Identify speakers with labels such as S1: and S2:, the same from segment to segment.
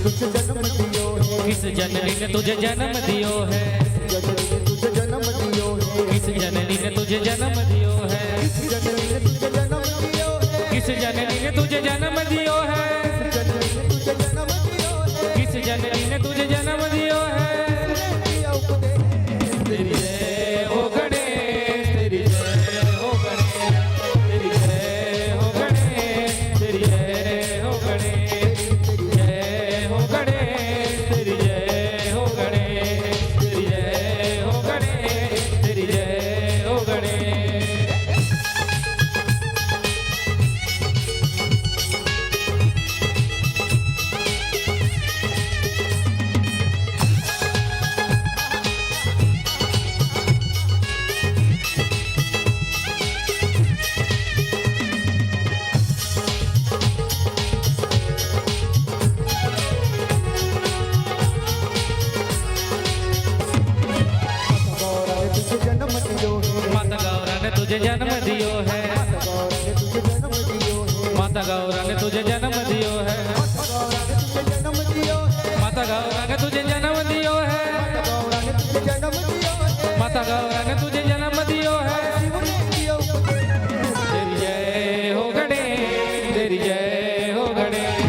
S1: तुझे जन्म दियो है,
S2: किस जननी ने तुझे जन्म दियो है,
S1: जननी ने तुझे जन्म दियो है,
S2: किस जननी ने तुझे जन्म दियो है,
S1: जननी ने तुझे जन्म दियो है,
S2: किस जननी ने तुझे जन्म दियो है,
S1: जननी ने तुझे जन्म दियो है,
S2: किस जननी ने तुझे जन्म दियो है।
S1: दिया उपदेश
S2: तेरी जय हो गणेश, तेरी जय हो गणेश, तेरी जय हो गणेश, तेरी जय हो गणेश, जय हो गणेश, तेरी जय हो गणेश, तेरी जय हो गणेश, तेरी जय हो गणेश।
S1: गौरा ने तुझे जन्म दियो है,
S2: माता गौरा ने तुझे जन्म दियो है,
S1: गौरा ने तुझे जन्म दियो है,
S2: माता गौरा ने तुझे जन्म दियो है,
S1: गौरा ने तुझे जन्म दियो है,
S2: माता गौरा ने तुझे जन्म दियो है,
S1: गौरा ने तुझे जन्म दियो है,
S2: माता गौरा ने तुझे जन्म दियो है।
S1: शिव ने दिया उपदेश
S2: तेरी जय हो गणेश,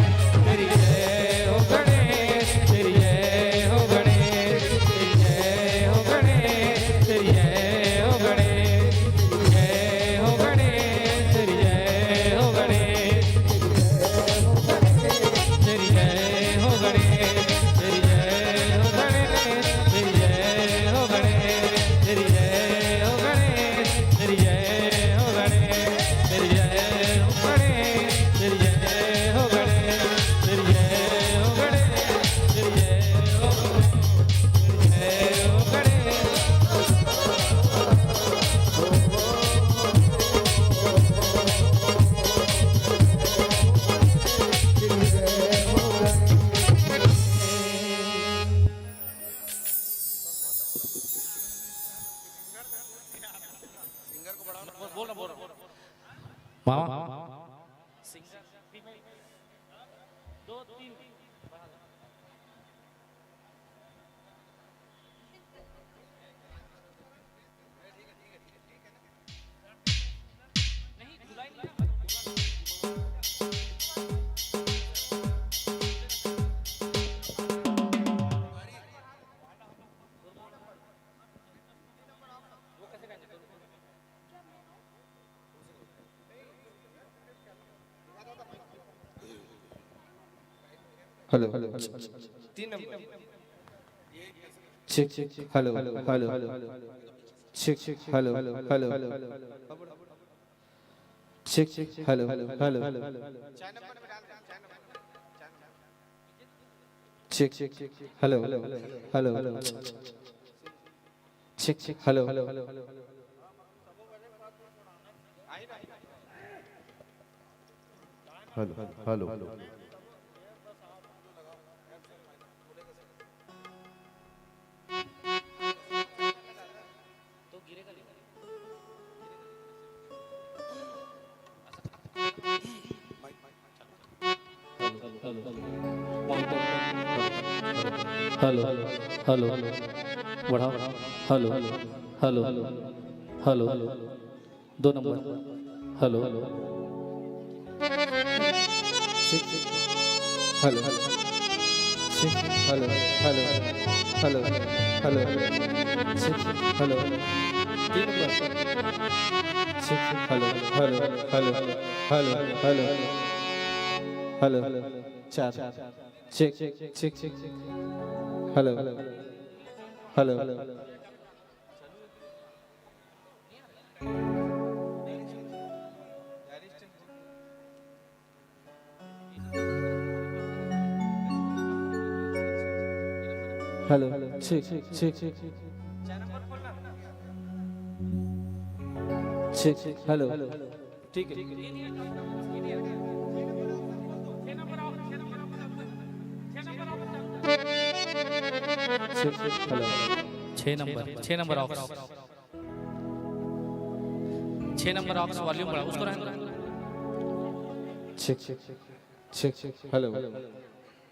S2: तेरी जय हो गणेश, तेरी जय हो गणेश, तेरी जय हो गणेश, तेरी जय हो गणेश, तेरी जय हो गणेश, जय हो गणेश, तेरी जय हो गणेश, तेरी जय हो गणेश, तेरी जय हो गणेश, तेरी जय हो गणेश, तेरी जय हो गणेश, तेरी जय हो गणेश, तेरी जय हो गणेश, तेरी जय हो गणेश, तेरी जय हो गणेश, तेरी जय हो गणेश। मामा दो तीन
S3: हेलो तीन number check hello hello check hello hello check hello hello check hello hello check hello hello hello hello
S2: hello hello बढ़ाओ हेलो हेलो हेलो दो number hello
S3: hello hello hello hello hello hello hello तीन number hello hello hello hello hello hello चार check check check hello hello hello check check check hello ठीक है hello
S2: 6 number aux 6 number aux volume बढ़ा उसको रहने दो।
S3: Check check hello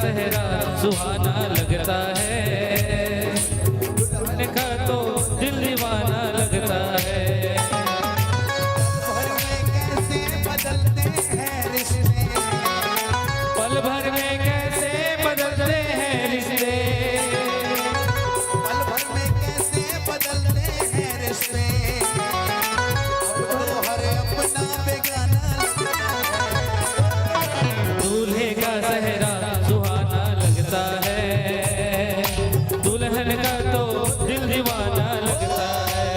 S2: सहरा सुहाना लगता है, दुल्हन का तो दिल दीवाना लगता है।
S4: पल भर में कैसे बदलते हैं रिश्ते,
S2: पल भर में कैसे बदलते हैं रिश्ते,
S4: पल भर में कैसे बदलते हैं रिश्ते।
S2: अब तो हर अपना बेगाना लगता है। दूल्हे का सहरा सुहाना लगता है, दुल्हन का तो दिल दीवाना लगता है।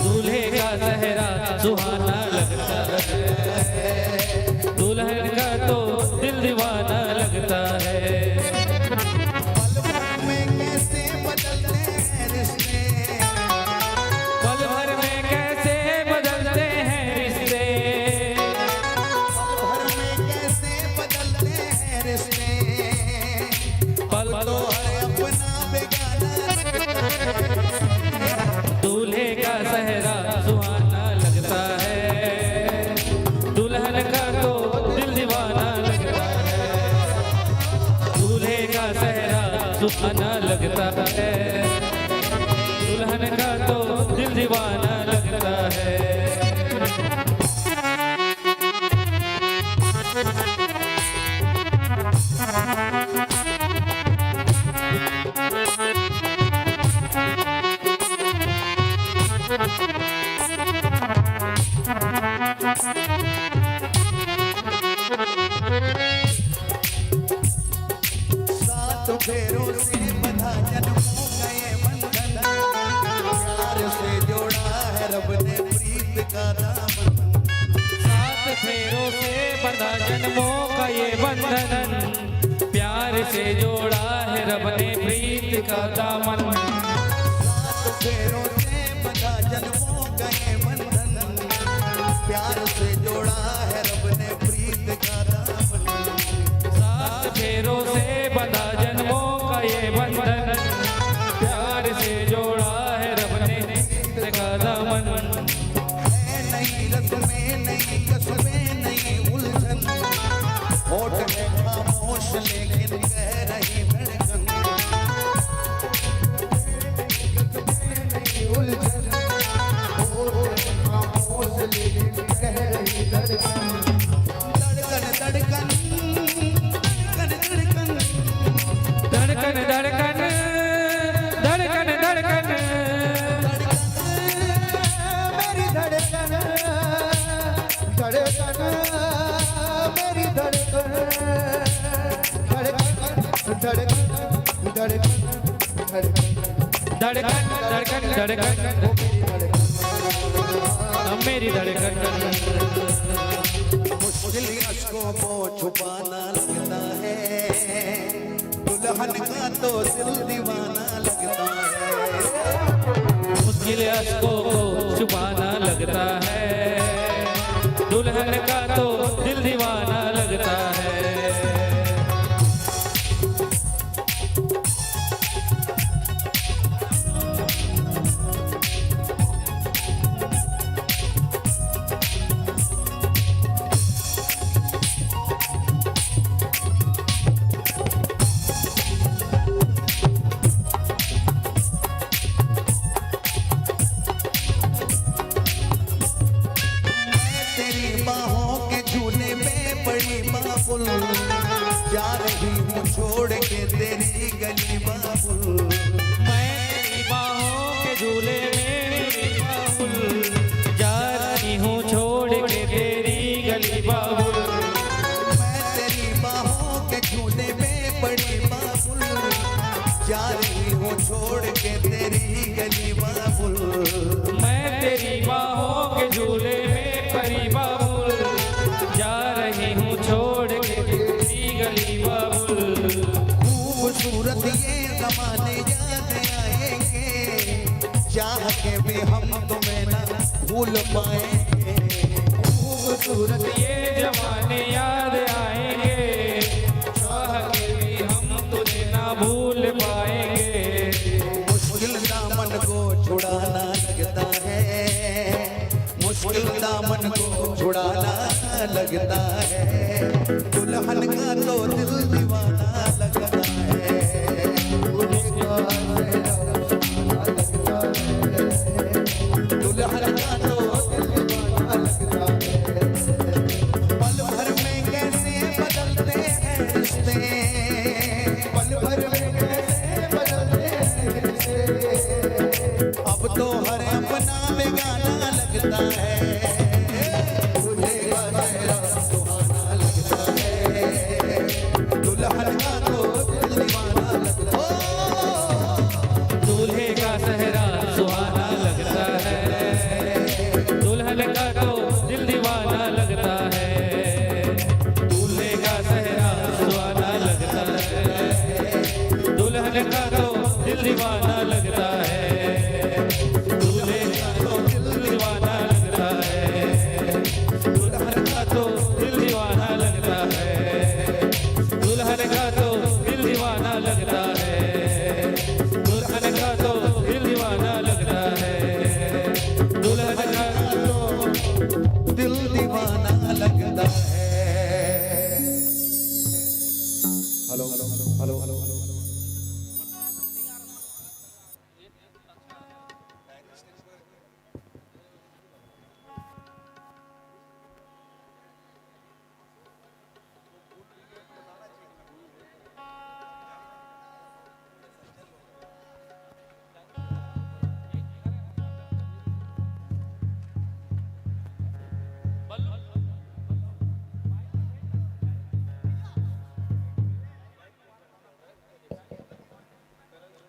S2: दूल्हे का सहरा सुहाना लगता है, दुल्हन का तो दिल दीवाना लगता है।
S4: पल भर में कैसे बदलते हैं रिश्ते,
S2: पल भर में कैसे बदलते हैं रिश्ते,
S4: पल भर में कैसे बदलते हैं रिश्ते।
S2: पल तो
S4: हर अपना बेगाना लगता है।
S2: दूल्हे का सहरा सुहाना लगता है, दुल्हन का तो दिल दीवाना लगता है। दूल्हे का सहरा सुहाना लगता है, दुल्हन का तो दिल दीवाना लगता है।
S4: सात फेरों से बंधा जन्मों का ये बंधन, प्यार से जोड़ा है रब ने प्रीत का दामन।
S2: सात फेरों से बंधा जन्मों का ये बंधन, प्यार से जोड़ा है रब ने प्रीत का दामन।
S4: सात फेरों से बंधा जन्मों का ये बंधन, प्यार से जोड़ा है रब ने प्रीत का दामन।
S2: सात फेरों से बंधा जन्मों का ये बंधन, प्यार से जोड़ा है रब ने प्रीत का दामन।
S4: है नहीं रस्में नहीं कसमें नहीं उलझन, होठ है खामोश लेकिन कह रही धड़कन।
S1: उलझन होठ खामोश लेकिन कह रही धड़कन।
S4: धड़कन धड़कन धड़कन धड़कन
S2: धड़कन धड़कन धड़कन धड़कन,
S1: मेरी धड़कन धड़कन मेरी धड़कन धड़कन धड़कन धड़कन धड़कन
S2: धड़कन धड़कन धड़कन मेरी धड़कन।
S4: मुश्किल अश्कों को छुपाना लगता है, दुल्हन का तो दिल दीवाना लगता है।
S2: मुश्किल अश्कों को छुपाना लगता है, दुल्हन का तो दिल दीवाना लगता है।
S4: तेरी बाहों के झूले में बड़ी बाबुल, जा रही हूँ छोड़ के तेरी गली बाबुल।
S2: मैं तेरी बाहों के झूले में बाबुल, जा रही हूँ छोड़ के तेरी गली बाबुल।
S4: मैं तेरी बाहों के झूले में बड़ी बाबुल, जा रही हूँ छोड़ के तेरी गली बाबुल।
S2: मैं तेरी बाहों के झूले में परी बाबुल, जा रही हूँ छोड़ के तेरी गली बाबुल।
S4: खूबसूरत ये जमाने याद आएंगे, चाह के भी हम तुम्हें ना भूल पाएंगे।
S2: खूबसूरत ये जमाने याद आएंगे, चाह के भी हम तुझे ना भूल पाएंगे।
S4: मुश्किल दामन को छुड़ाना लगता है, मुश्किल दामन को छुड़ाना लगता है। दुल्हन का तो दिल दीवाना
S2: दीवाना लगता है, दूल्हे का तो दिल दीवाना लगता है, दुल्हन का तो दिल दीवाना लगता है, दुल्हन का तो दिल दीवाना लगता है, दुल्हन का तो दिल दीवाना लगता है, दुल्हन का तो
S4: दिल दीवाना लगता है।
S5: Hello hello hello hello hello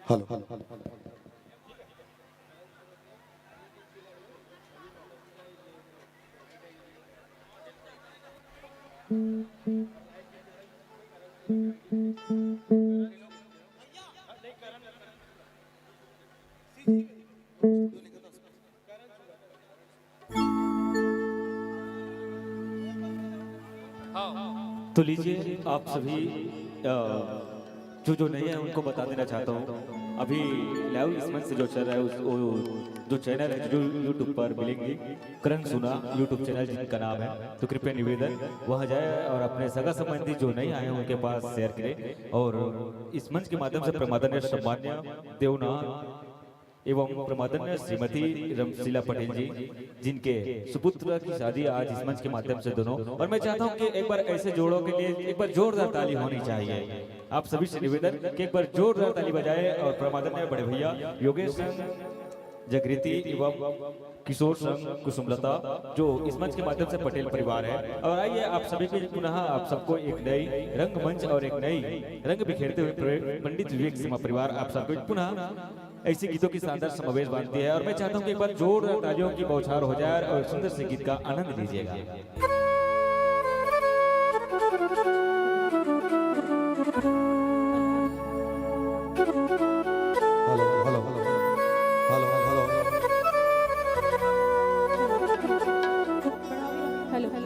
S5: hello hello hello
S3: तो लीजिए आप सभी जो नहीं है उनको बता देना चाहता हूँ, अभी लाइव इस मंच से जो चल रहा है जो चैनल है जो यूट्यूब पर मिलेंगे, करण सुना यूट्यूब चैनल जिनका नाम है, तो कृपया निवेदन वहाँ जाए और अपने सगा संबंधी जो नहीं आए हैं उनके पास शेयर करें। और इस मंच के माध्यम से प्रमादन सम्मान्य देवनाथ एवं प्रमादन श्रीमती रमशीला पटेल जी, जिनके सुपुत्र की शादी आज इस मंच के माध्यम से दोनों, और मैं चाहता हूं कि एक बार ऐसे जोड़ों के लिए एक बार जोरदार ताली होनी चाहिए। आप सभी से निवेदन कि एक बार जोरदार ताली बजाए और प्रमादन बड़े भैया योगेश जागृति एवं किशोर संघ कुसुमलता जो इस मंच के माध्यम से पटेल परिवार है। और आइए आप सभी को पुनः आप सबको एक नई रंगमंच और एक नई रंग बिखेरते हुए पंडित विवेक सिंह परिवार आप सबको पुनः ऐसे गीतों की शानदार समावेश बांधती है। और मैं चाहता हूं कि एक बार जोरदार तालियों की बौछार हो जाए और सुंदर से गीत का आनंद लीजिएगा।
S5: Hello hello hello hello
S6: hello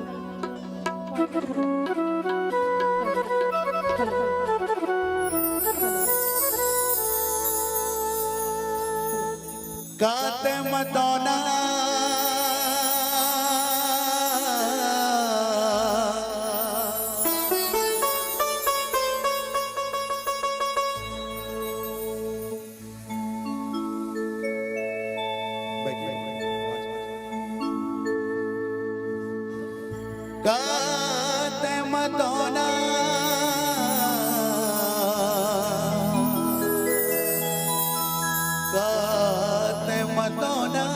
S4: गाते मदोना गाते मदोना गाते मदोना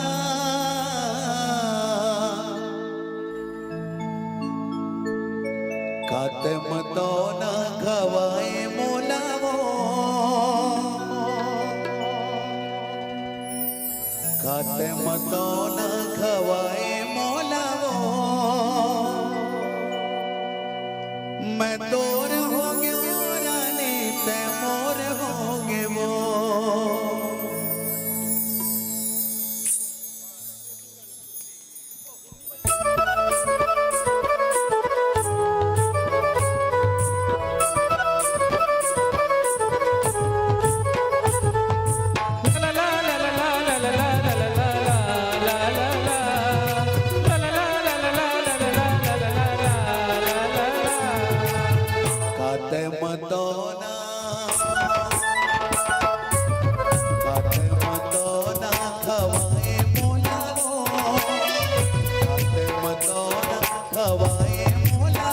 S4: गाते मदोना गवाए मोलावो गाते मदोना गवाए मोलावो मैं तोर हो गयो रानी ते मोर हो गे वो गाते मदोना गाते मदोना खवाए मोलावो गाते मदोना खवाए मोलावो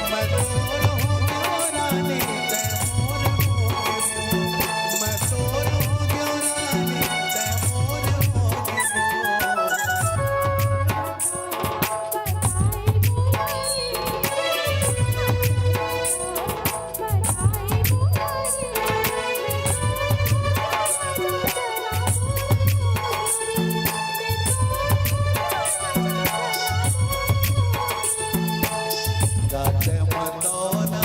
S4: मैं तोर हो गयो रानी ते मोर हो गे मैं तोर हो गयो रानी ते मोर हो गाते मदोना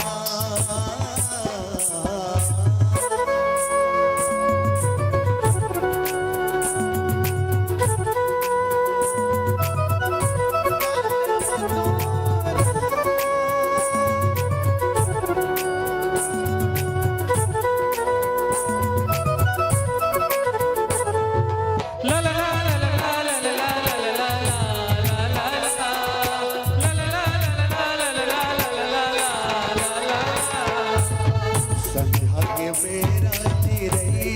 S4: मेरा चिरई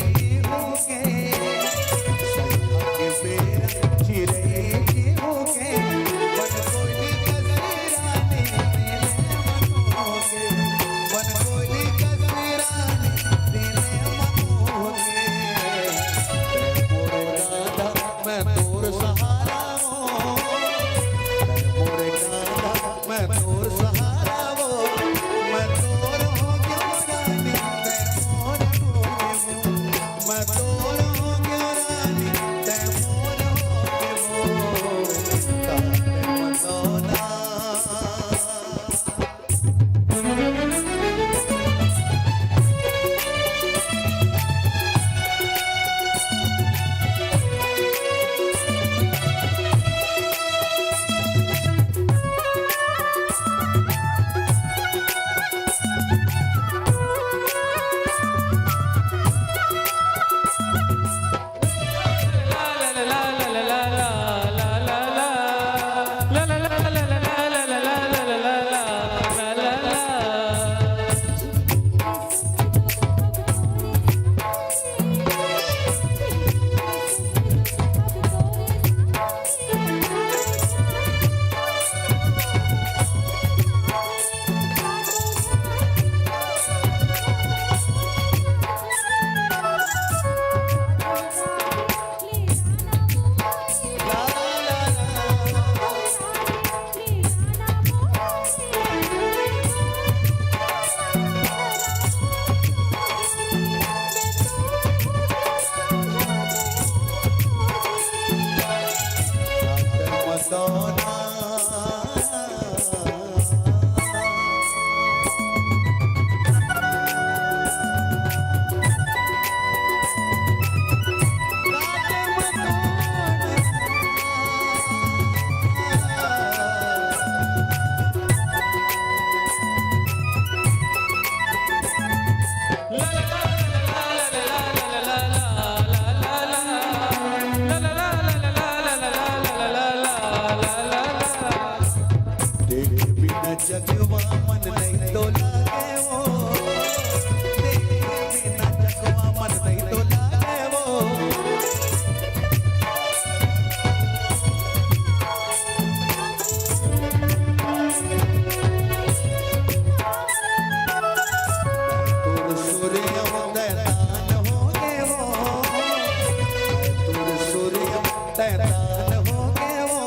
S4: होगे सौभाग्य मेरा चिरई होगे बन कोई कसरानी दिले मनोगे बन कोई कसरानी दिले मनोगे मोरे राधा मैं तोर सहारा हूँ मोरे राधा मैं तोर सहारा हूँ मैं तोर हो गया रानी ते मोर हो गया मैं तोर हो गया रानी ते मोर हो गया मदोना जगवा मन नहीं तो लागे वो बिना जगवा मन नहीं तो लागे वो तुर सूर्य दैतान होगे वो तुर सूर्य दैतान होगे वो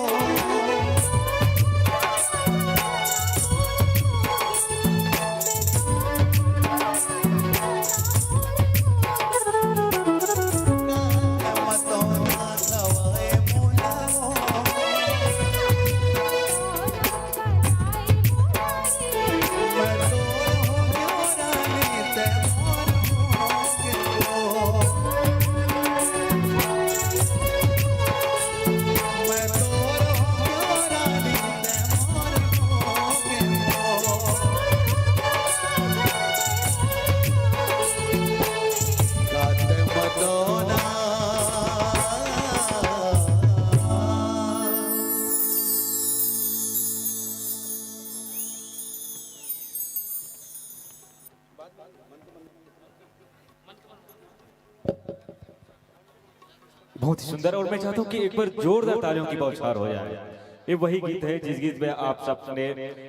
S3: बहुत ही सुंदर। और मैं चाहता हूँ कि एक बार जोरदार तालियों की बौछार हो जाए। ये वही गीत है जिस गीत में आप सबने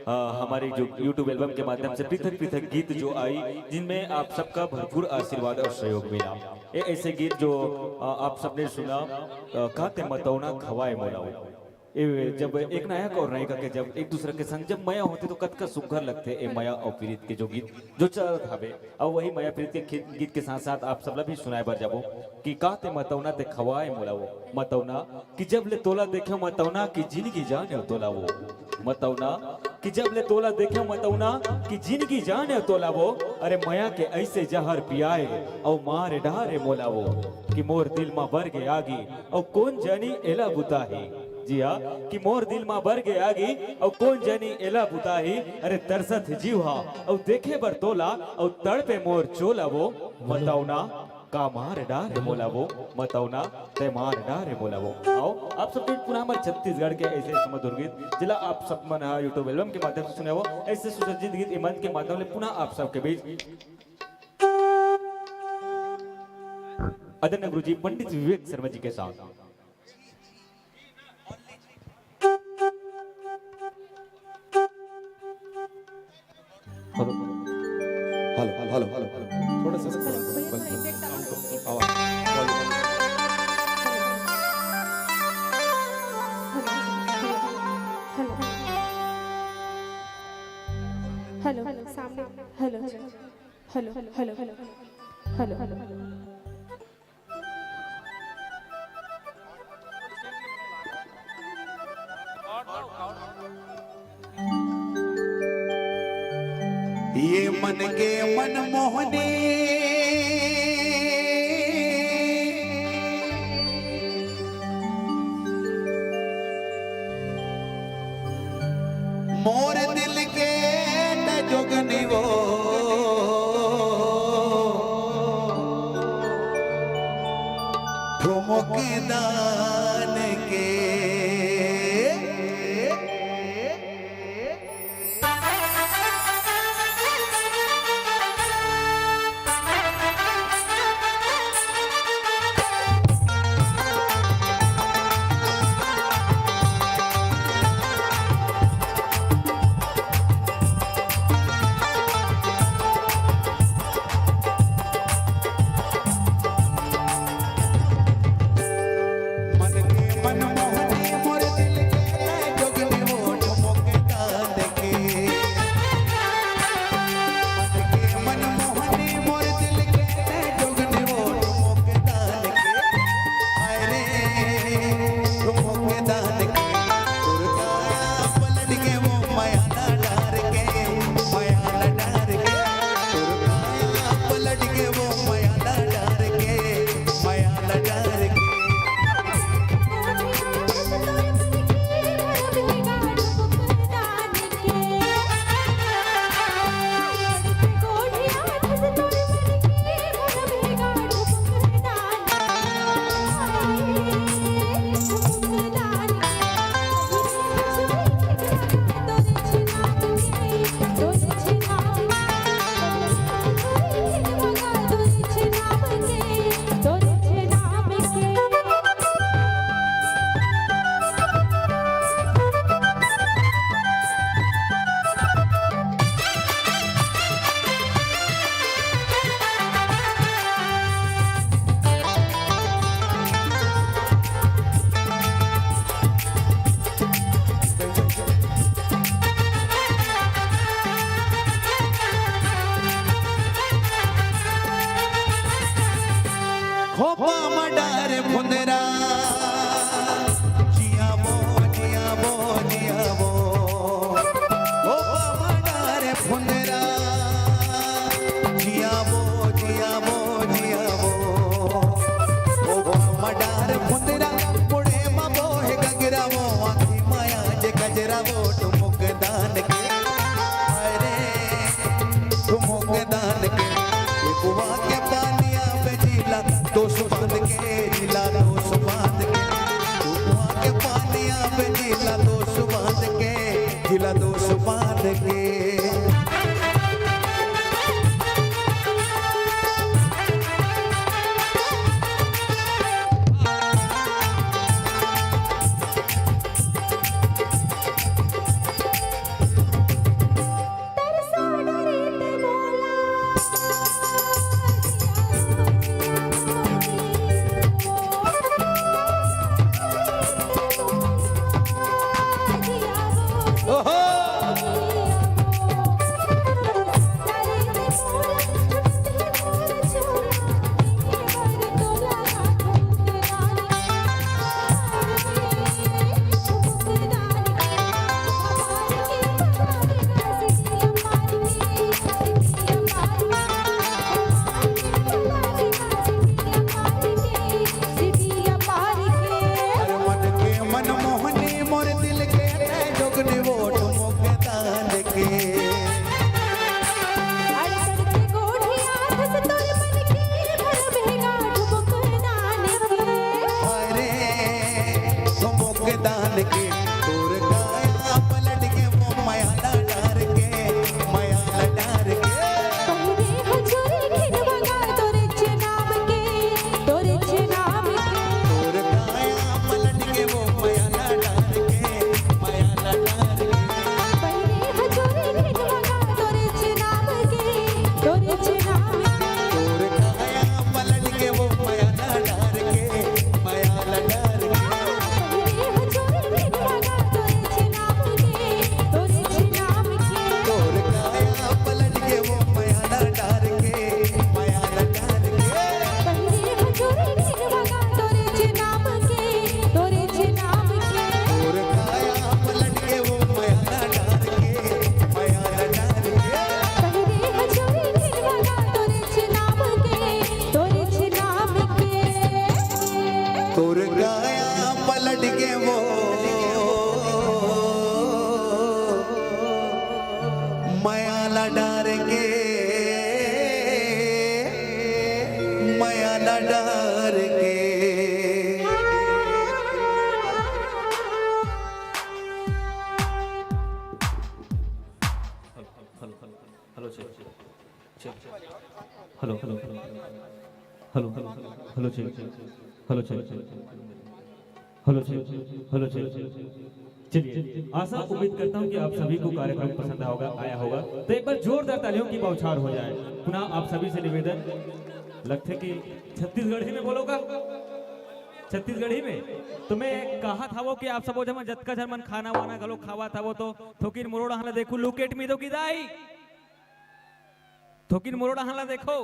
S3: हमारी जो YouTube एल्बम के माध्यम से पृथक पृथक गीत जो आई, जिनमें आप सबका भरपूर आशीर्वाद और सहयोग मिला। ये ऐसे गीत जो आप सबने सुना, काते मतौना खवाए मोलाओ। जब एक नायक और नायिका के जब एक दूसरे के संग जब माया होती तो कत का सुघर लगते ए माया और प्रीत के जो गीत जो चल हवे, अब वही माया प्रीत के गीत के साथ साथ आप सब भी सुनाए बर जाबो कि काते मतौना ते खवाए मोलाओ। मतौना कि जब ले तोला देखे मतौना की जिंदगी जाने तोलावो। मतौना कि जब ले तोला देखे मतौना की जिंदगी जाने तोलावो। अरे माया के ऐसे जहर पियाए और मारे डारे मोलावो कि मोर दिल में भर के आगी और कौन जानी एला बुताही। जी हाँ, कि मोर दिल में भर के आगी और कौन जानी एला बुताही। अरे तरसत जीवा और देखे बर तोला और तड़पे मोर चोला वो। मतौना का मार डारे मोला वो। मतौना ते मार डारे मोला वो। आओ आप सब पुनः हमारे छत्तीसगढ़ के ऐसे सुमधुर गीत जिला आप सब मन यूट्यूब एल्बम के माध्यम से सुने हो, ऐसे सुसज्जित गीत इमन के माध्यम से पुनः आप सबके बीच आदरणीय गुरुजी पंडित विवेक शर्मा जी के साथ।
S5: हेलो हेलो हेलो हेलो थोड़ा सा
S6: हेलो हेलो सामने hello hello hello hello hello hello hello
S4: ये मन के मनमोहनी मोर दिल के न जोगनी वो ठुमक दान के खोपा मडार फुंदरा जिया बो जिया बो जिया बो खोपा मडार फुंदरा जिया बो जिया बो जिया बो खोपा मडार फुंदरा पुणे मबो है गगरा वो आखी माया जे गजरा वो ठुमुक दान के अरे ठुमुक दान के बुआ के पानिया पे जिला तो सुबाद के जिला तो सुबाद के बुआ के पानिया पे जिला तो सुबाद के जिला तो सुबाद के के माया न डर के
S3: hello check hello hello hello hello check hello check hello check hello check चलिए आशा उम्मीद करता हूं कि आप सभी को कार्यक्रम पसंद आया होगा तो एक बार जोरदार तालियों की बौछार हो जाए। पुनः आप सभी से निवेदन लगते कि छत्तीसगढ़ी में बोलोगा छत्तीसगढ़ी में तो मैं कहा था वो कि आप सब जब जतका झरमन खाना वाना गलो खावा था वो तो थोकिन मुरोड़ा हला देखो लुकेट मी दो की दाई थोकिन मुरोड़ा हला देखो।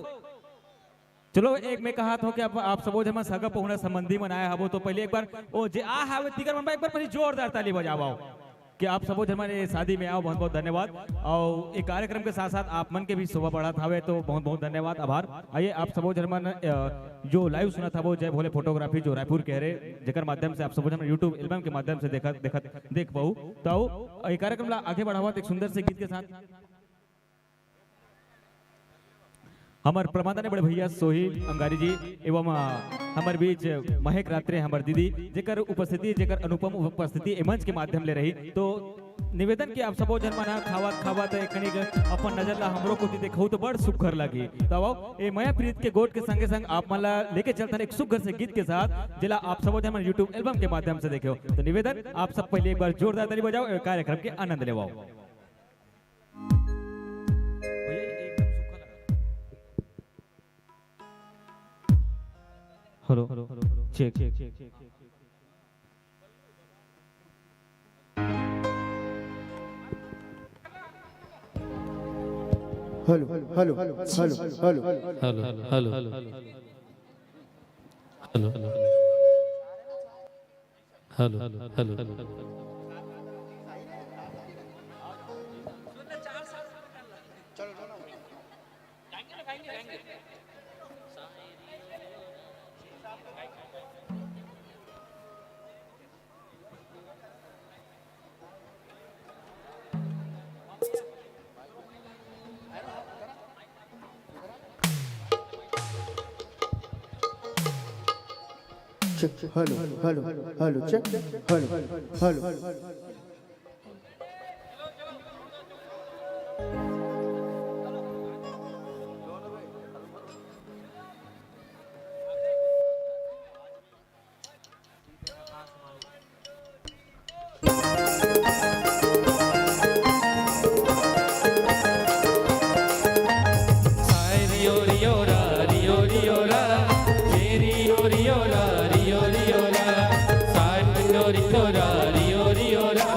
S3: चलो एक मैं कहा था कि आप सब जमा सगा पहुना संबंधी मनाया हबो तो पहले एक बार ओ जे आ हावे तिगर मन एक बार पहले जोरदार ताली बजावाओ कि आप सब जमा शादी में आओ। बहुत बहुत धन्यवाद और एक कार्यक्रम के साथ साथ आप मन के भी शोभा बढ़ा था तो बहुत बहुत धन्यवाद आभार। आइए आप सब जर्मन जो लाइव सुना था वो जय भोले फोटोग्राफी जो रायपुर कह रहे जेकर माध्यम से आप सब जर्मन यूट्यूब एल्बम के माध्यम से देख पाऊ तो ये कार्यक्रम ला आगे बढ़ावा एक सुंदर से गीत के साथ हमार प्रमादाने बड़े भैया सोहिल अंगारी जी एवं हमार बीच महक रात्रे हमार दीदी जेकर उपस्थिति जेकर अनुपम उपस्थिति मंच के माध्यम ले रही तो निवेदन कि आप सबो जन मना खावा तो कनिक अपन नजर ला हमरो को देखो तो बड़ सुखर लगी तब ए माया प्रीत के गोट के संगे संग आप मला लेके चलता एक सुखर से गीत के साथ जिला आप सबो जन यूट्यूब एल्बम के माध्यम से देखो तो निवेदन आप सब पहले एक बार जोरदार ताली बजाओ कार्यक्रम के आनंद लेवाओ। Hello check
S1: hello hello hello hello hello
S2: hello hello hello hello
S1: check hello hello hello check hello hello
S2: Rio, Rio, Rio, Rio, Rio, Rio, Rio, Rio, Rio,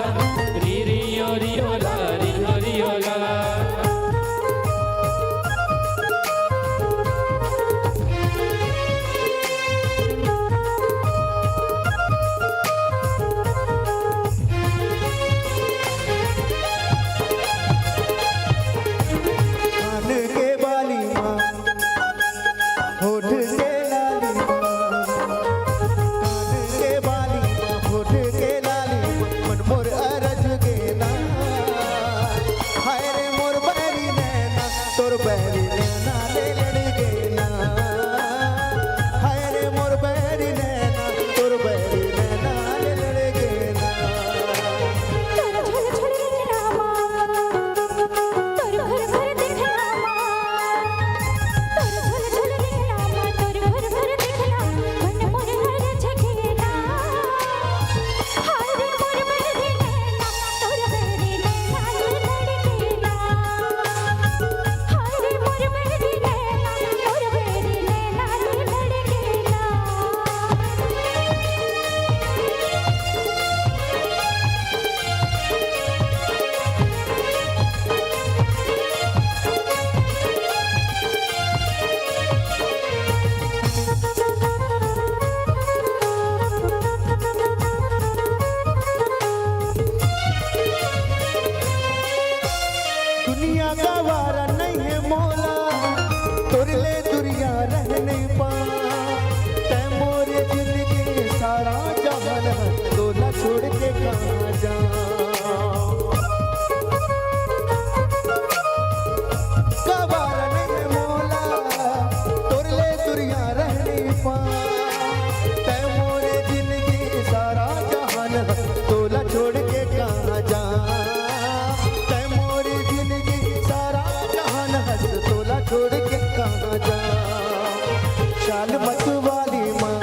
S1: चाल मत वाली माँ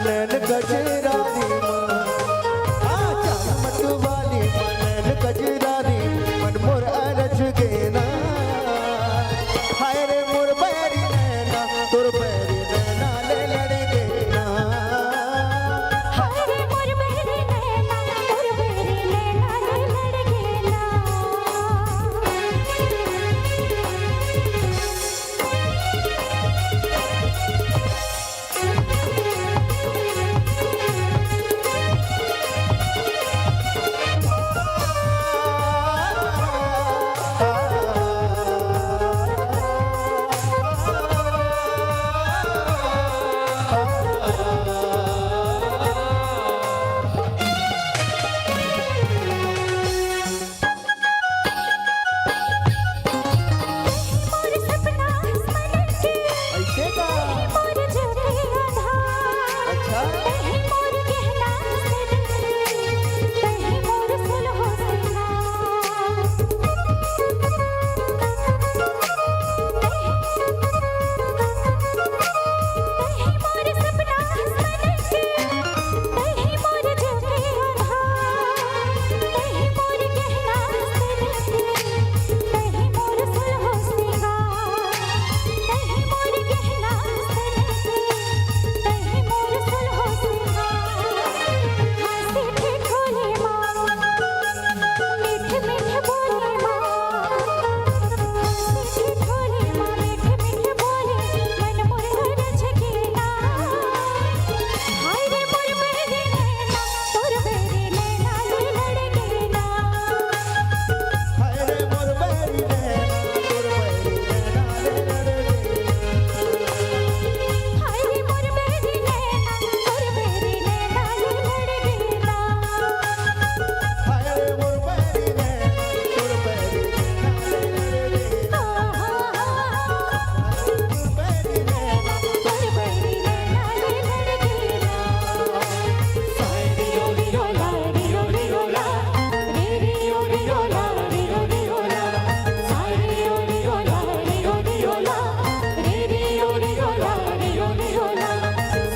S1: नैन गजरारी माँ चाल मत वाली माँ नैन गजरारी मन मोर अरज गेना हाय रे मोर बैरी नैना तोर बैरी नैना ले लड़ गेना
S7: हाय रे मोर बैरी नैना तोर बैरी नैना ले लड़ गेना मोर सपना मन के
S1: ऐसे का
S7: मोर जगे आधार
S1: अच्छा
S7: तही मोर गहना तही मोर सुलहो तही मोर सपना मन के तही मोर जगे आधार तही मोर गहना तही मोर सुलहो तही मोर गहना तही मोर सुलहो हंसी ठिठोले माँ मीठ मीठ बोले माँ हंसी ठिठोले माँ मीठ मीठ बोले मन मोर रच गेना हाय रे मोर बेरी नैना तोर बेरी नैना ले लड़ गेना
S1: हाय रे मोर बैरी नैना तोर बैरी नैना ले लड़ गेना
S7: हाय रे मोर बेरी नैना तोर बेरी नैना ले लड़ गेना
S1: हाय रे मोर बैरी नैना तोर बैरी नैना ले लड़ गेना बैरी नैना
S7: तोर बेरी नैना ले लड़ गेना सारी ओली ओला री ओली ओला री री ओली ओला री ओली ओला सारी ओली ओला री ओली ओला री री ओली ओला री ओली ओला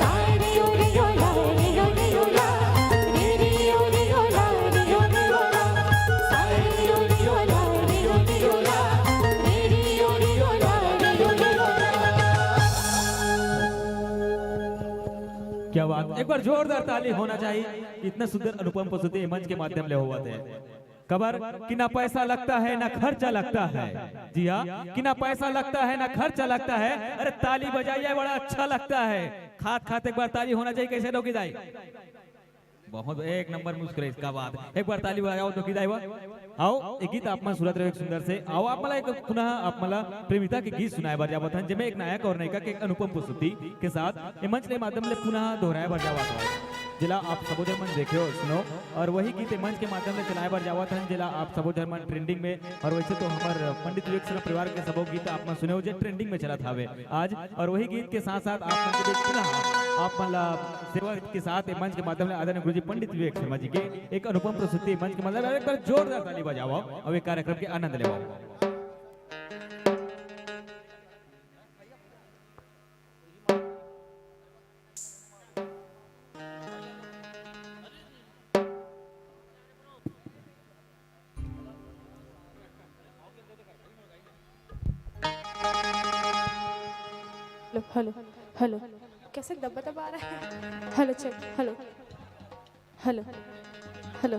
S7: सारी ओली ओला री ओली ओला री री ओली ओला री ओली ओला सारी ओली ओला री ओली ओला री री ओली ओला री ओली ओला
S3: क्या बात, एक बार जोरदार ताली होना चाहिए। इतना सुंदर अनुपम प्रस्तुति मंच के माध्यम ले हुआ थे। खबर कि ना पैसा लगता है ना खर्चा लगता है। जी हाँ, कि ना पैसा लगता है ना खर्चा लगता है। अरे ताली बजाइए, बड़ा अच्छा लगता है। खात खाते एक बार ताली होना चाहिए। कैसे रोकी दाई? बहुत एक नंबर मुस्कुराई, इसका बात। एक बार ताली बजाओ रोकी दाई। आओ एक गीत आप सुरत रहे सुंदर से। आओ आप मला एक पुनः आप मला प्रेमिता के गीत सुनाए बार जावत हैं, जिसमें एक नायक और नायिका के अनुपम प्रस्तुति के साथ ये मंच के माध्यम से पुनः दोहराए बार जावत है। जिला आप सबो मन देखे हो सुनो, और वही गीत मंच के माध्यम से चलाए बार जावत हैं। जिला आप सबो मन ट्रेंडिंग में, और वैसे तो हमारे पंडित विवेक सिन्हा परिवार के सबो गीत आप मन सुने हो जो ट्रेंडिंग में चला था आज। और वही गीत के साथ साथ आप मन के पुनः आप मला सेवा के साथ ये मंच के माध्यम से आदरणीय गुरुजी पंडित विवेक शर्मा जी के एक अनुपम प्रस्तुति मंच के माध्यम एक बार जोरदार ताली बजाओ और एक कार्यक्रम के आनंद ले।
S6: हेलो हेलो कैसे दबा दबा रहा है? हेलो चल हेलो हेलो हेलो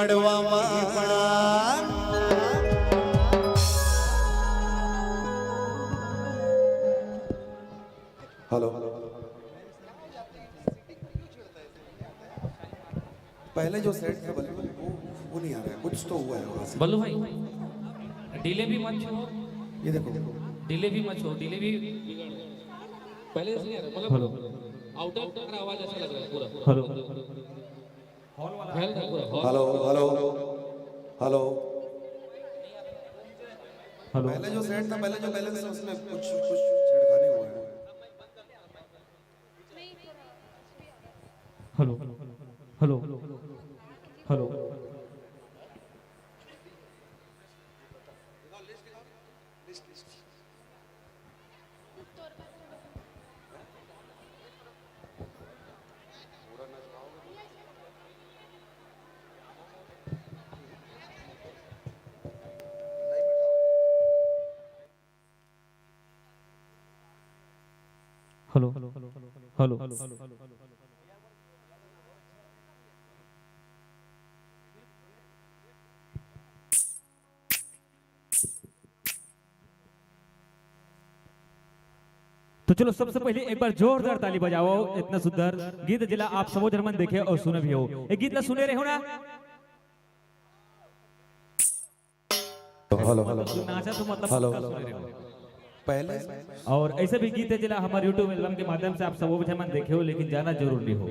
S4: પડવામાં
S5: हेलो पहले जो सेट था बल्लू वो नहीं आ रहा है, कुछ तो हुआ है वहां से।
S2: बल्लू भाई डिले भी मत छो,
S5: ये देखो
S2: डिले भी मत छो, डिले भी पहले से नहीं आ रहा, मतलब आउटर का आवाज ऐसा लग रहा है पूरा।
S3: हेलो
S2: फैल रहा है पूरा।
S5: हेलो हेलो हेलो
S3: हेलो
S5: पहले जो सेट था, पहले जो बैलेंस था उसमें कुछ कुछ छिड़खाने हुए हैं।
S3: Hello hello hello hello hello तो चलो सबसे पहले एक बार जोरदार ताली बजाओ। इतना सुंदर गीत जिला आप सबो जर्मन देखे और सुने भी हो। एक गीत ला सुने रहे हो ना?
S5: हेलो हेलो
S3: नाचा तो मतलब
S5: हेलो
S3: पक्का सुने रहे हो।
S5: पहले
S3: और ऐसे भी गीत है जिला हमारे यूट्यूब एल्बम के माध्यम से आप सबो जर्मन देखे हो, लेकिन जाना जरूर नहीं हो।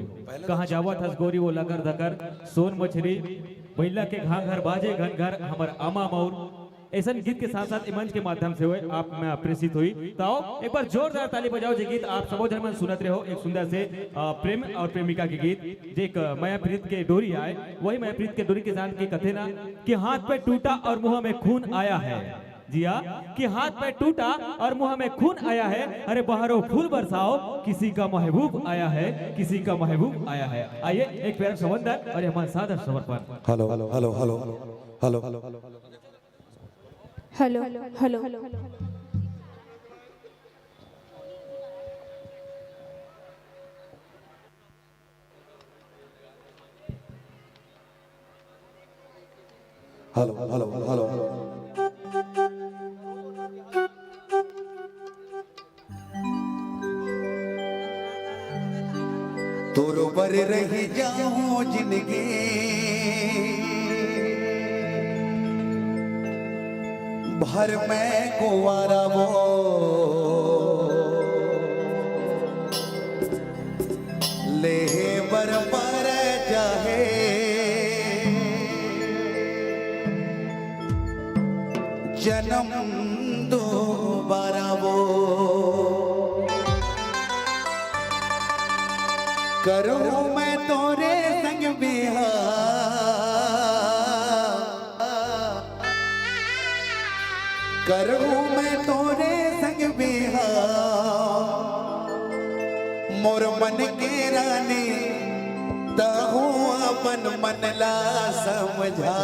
S3: कहाँ जावा था गोरी वो लकर धकर सोन मछली बैला के घर बाजे घन घर हमार आमा मौर ऐसा गीत के साथ साथ मंच के माध्यम से हुए आप में प्रेषित हुई। तो आओ एक बार जोरदार ताली बजाओ। जो गीत आप सबो जर्मन सुनत रहे हो, एक सुंदर से प्रेम और प्रेमिका के गीत, जो एक माया प्रीत के डोरी आए, वही माया प्रीत के डोरी के साथ की कथे ना कि हाथ पे टूटा और मुंह में खून आया है। जी हाँ, कि हाथ पे टूटा और मुंह में खून आया है। अरे बहारो फूल बरसाओ, किसी का महबूब आया है, किसी का महबूब आया है। आइए एक प्यारा समंदर और हमारे सादर समर्पण।
S5: Hello hello hello hello hello hello
S6: hello hello hello
S5: hello hello hello
S4: तोर पर रही जाऊं जिंदगी भर में कुंवारा वो ले बर पर चाहे जन्म दोबारा वो करूं मैं तोरे संग बिहार, करूं मैं तोरे संग बिहार, मोर मन के रानी तहु अपन मन ला समझा।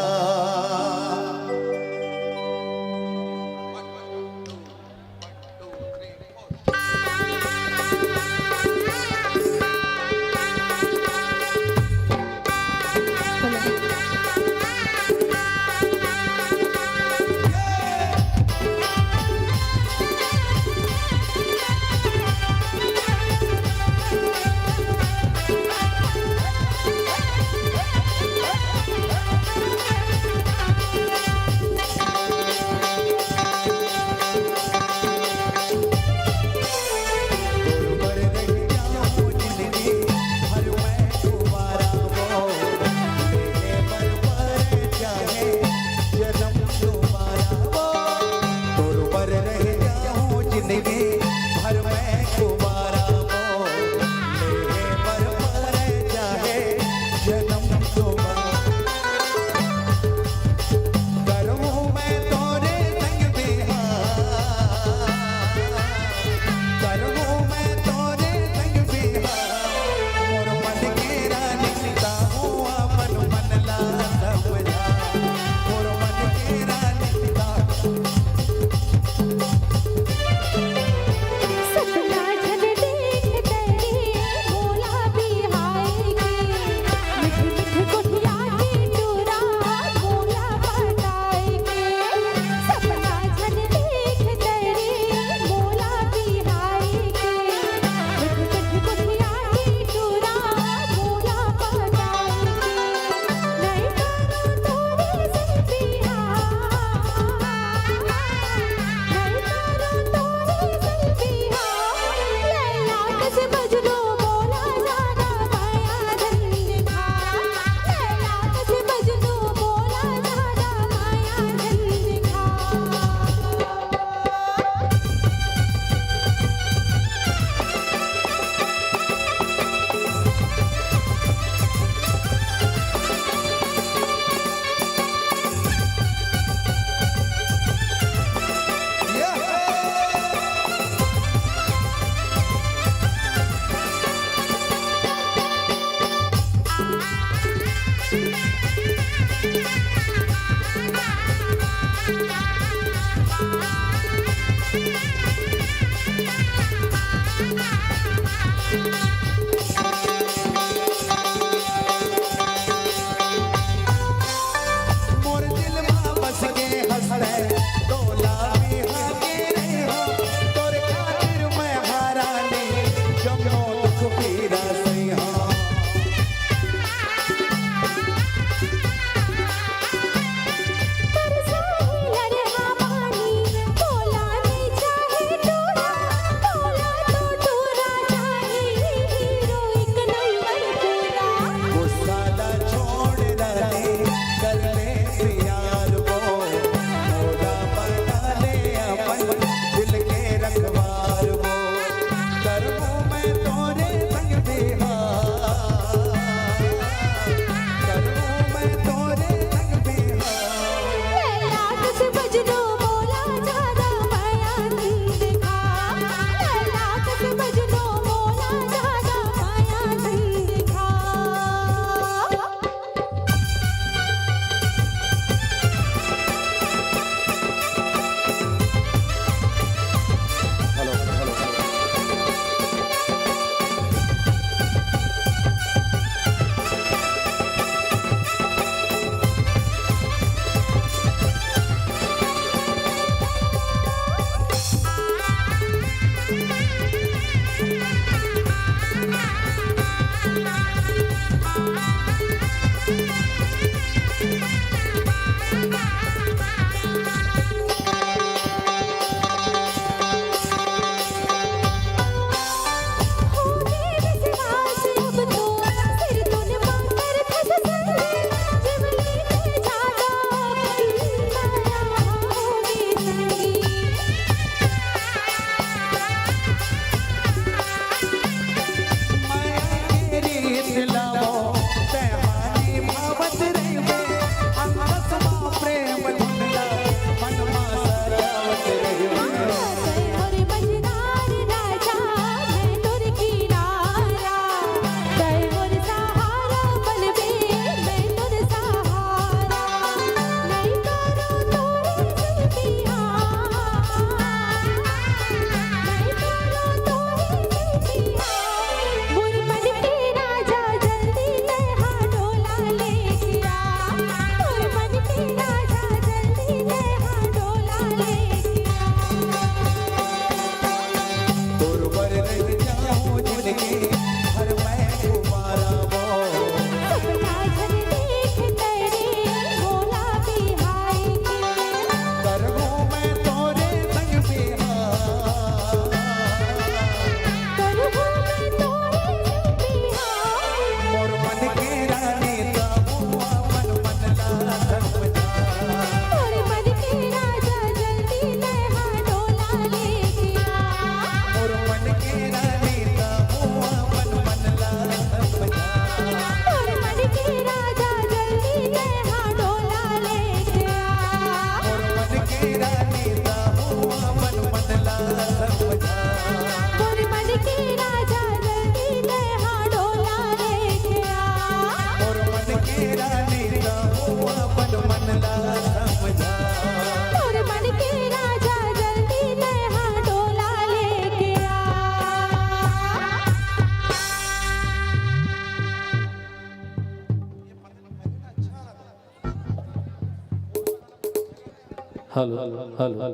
S2: Hello hello hello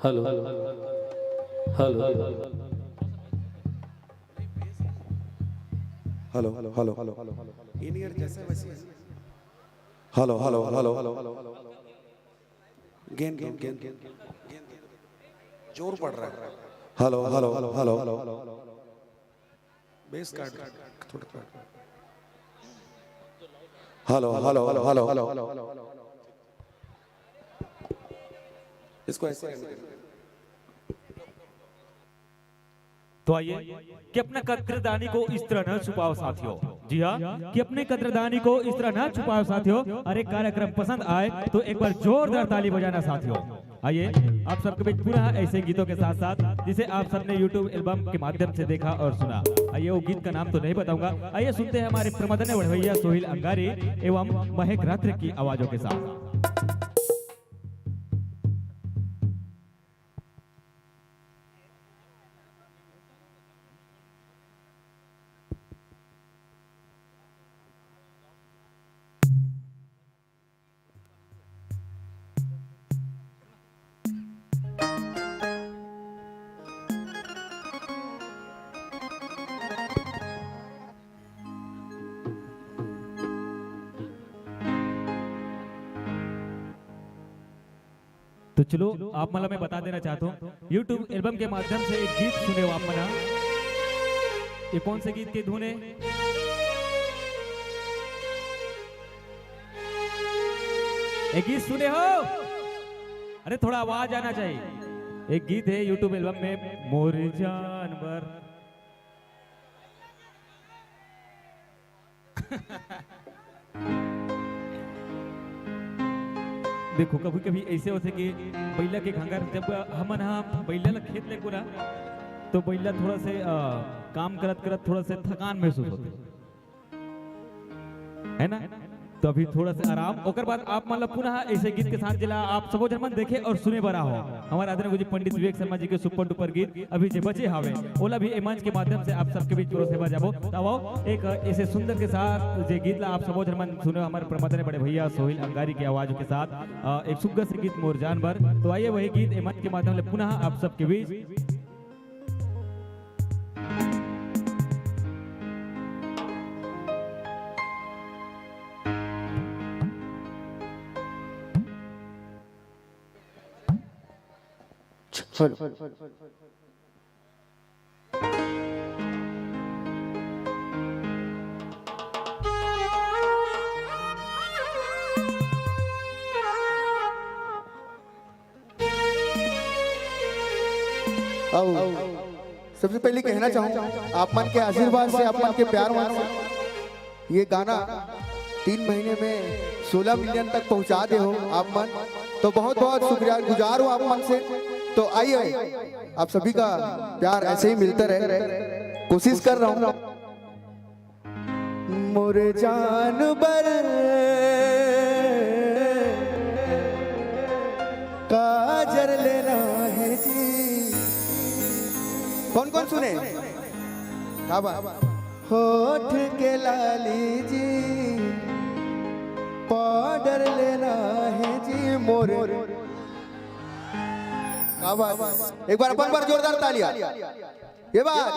S2: hello
S5: hello hello hello इन ईयर जैसे वैसे hello hello hello gain gain gain जोर पड़ रहा है hello hello hello base card थोड़ा हेलो हेलो हेलो हेलो इसको ऐसे
S3: तो आइए कि अपना कद्रदानी को इस तरह न छुपाओ साथियों। जी हाँ, कि अपने कद्रदानी को इस तरह न छुपाओ साथियों। अरे कार्यक्रम पसंद आए तो एक बार जोरदार ताली बजाना साथियों। आइए आप सबके बीच पुनः ऐसे गीतों के साथ साथ जिसे आप सबने YouTube एल्बम के माध्यम से देखा और सुना। आइए वो गीत का नाम तो नहीं बताऊंगा, आइए सुनते हैं हमारे प्रमदन बढ़वैया सोहिल अंगारी एवं महक रात्र की आवाजों के साथ। तो चलो आप मला मैं बता देना चाहता हूँ YouTube एल्बम के माध्यम से एक गीत सुने हो आप मना। ये कौन से गीत की धुन है? एक गीत सुने हो? अरे थोड़ा आवाज आना चाहिए। एक गीत है YouTube एल्बम में मोर जानवर। देखो कभी कभी ऐसे होते कि बैला के घंगर जब हमन बैला ला खेत ले पूरा तो बैला थोड़ा से काम करत करत थोड़ा से थकान महसूस होते है ना। तो अभी थोड़ा से आराम ओकर बाद आप मतलब पुनः ऐसे गीत के साथ जिला आप सबो जन मन देखे और सुने बरा हो हमारे आदरणीय गुरुजी पंडित विवेक शर्मा जी के सुपर डुपर गीत अभी जे बचे हावे ओला भी ए मंच के माध्यम से आप सबके बीच परोसे जाबो। तब आओ एक ऐसे सुंदर के साथ जे गीत ला आप सबो जन मन सुने हमारे प्रमदन बड़े भैया सोहिल अंगारी की आवाज के साथ एक सुग्गा से गीत मोर जानवर। तो आइए वही गीत ए मंच के माध्यम से पुनः आप सबके बीच
S1: सबसे पहले कहना चाहूँ आप मन के आशीर्वाद से आप मन के प्यार से ये गाना 3 महीने में 16 मिलियन तक पहुंचा दे हो आप मन, तो बहुत बहुत शुक्रिया गुजार हो आप मन से। तो आइए आप सभी का प्यार ऐसे ही मिलता रहे, कोशिश कर रहा हूँ। मोरे जानवर काजर लेना है जी। कौन कौन सुने? क्या बात? होठ के लाली जी पाउडर लेना है जी मोरे। क्या बात? एक बार अपन पर जोरदार तालियां। ये बात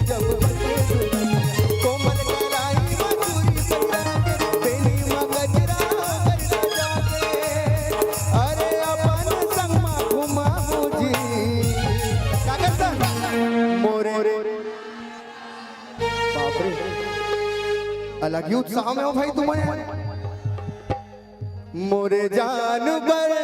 S1: जब बजे सुरतिया कोमल कलाई मधुरी सजा के बेनी मगजरा कर जाके अरे अपन संगमा घुमा मुझी कागज मोरे बाप रे अलग ही उत्साह में हो भाई तुम्हें मोरे जानवर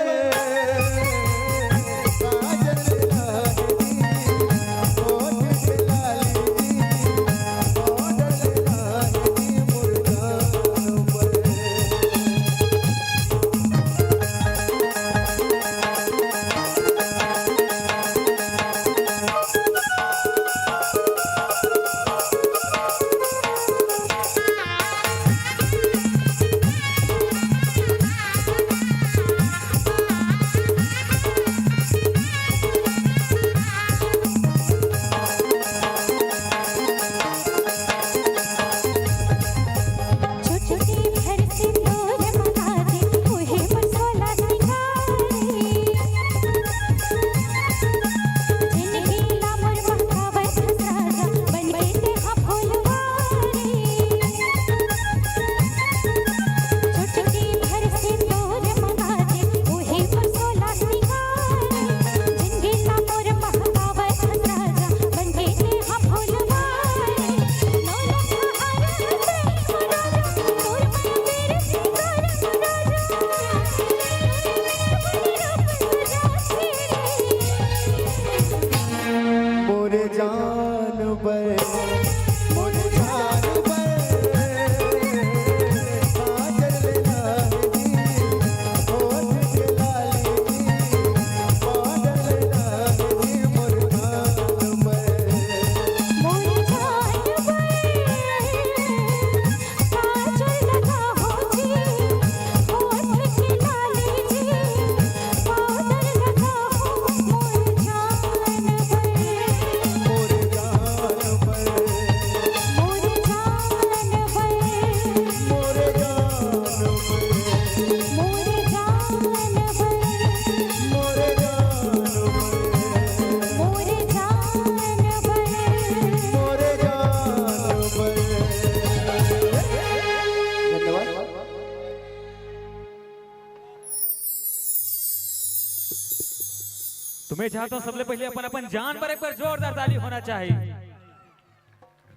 S3: तुम्हें चाहता हूँ सबले पहले अपन अपन जान पर एक बार जोरदार ताली होना चाहिए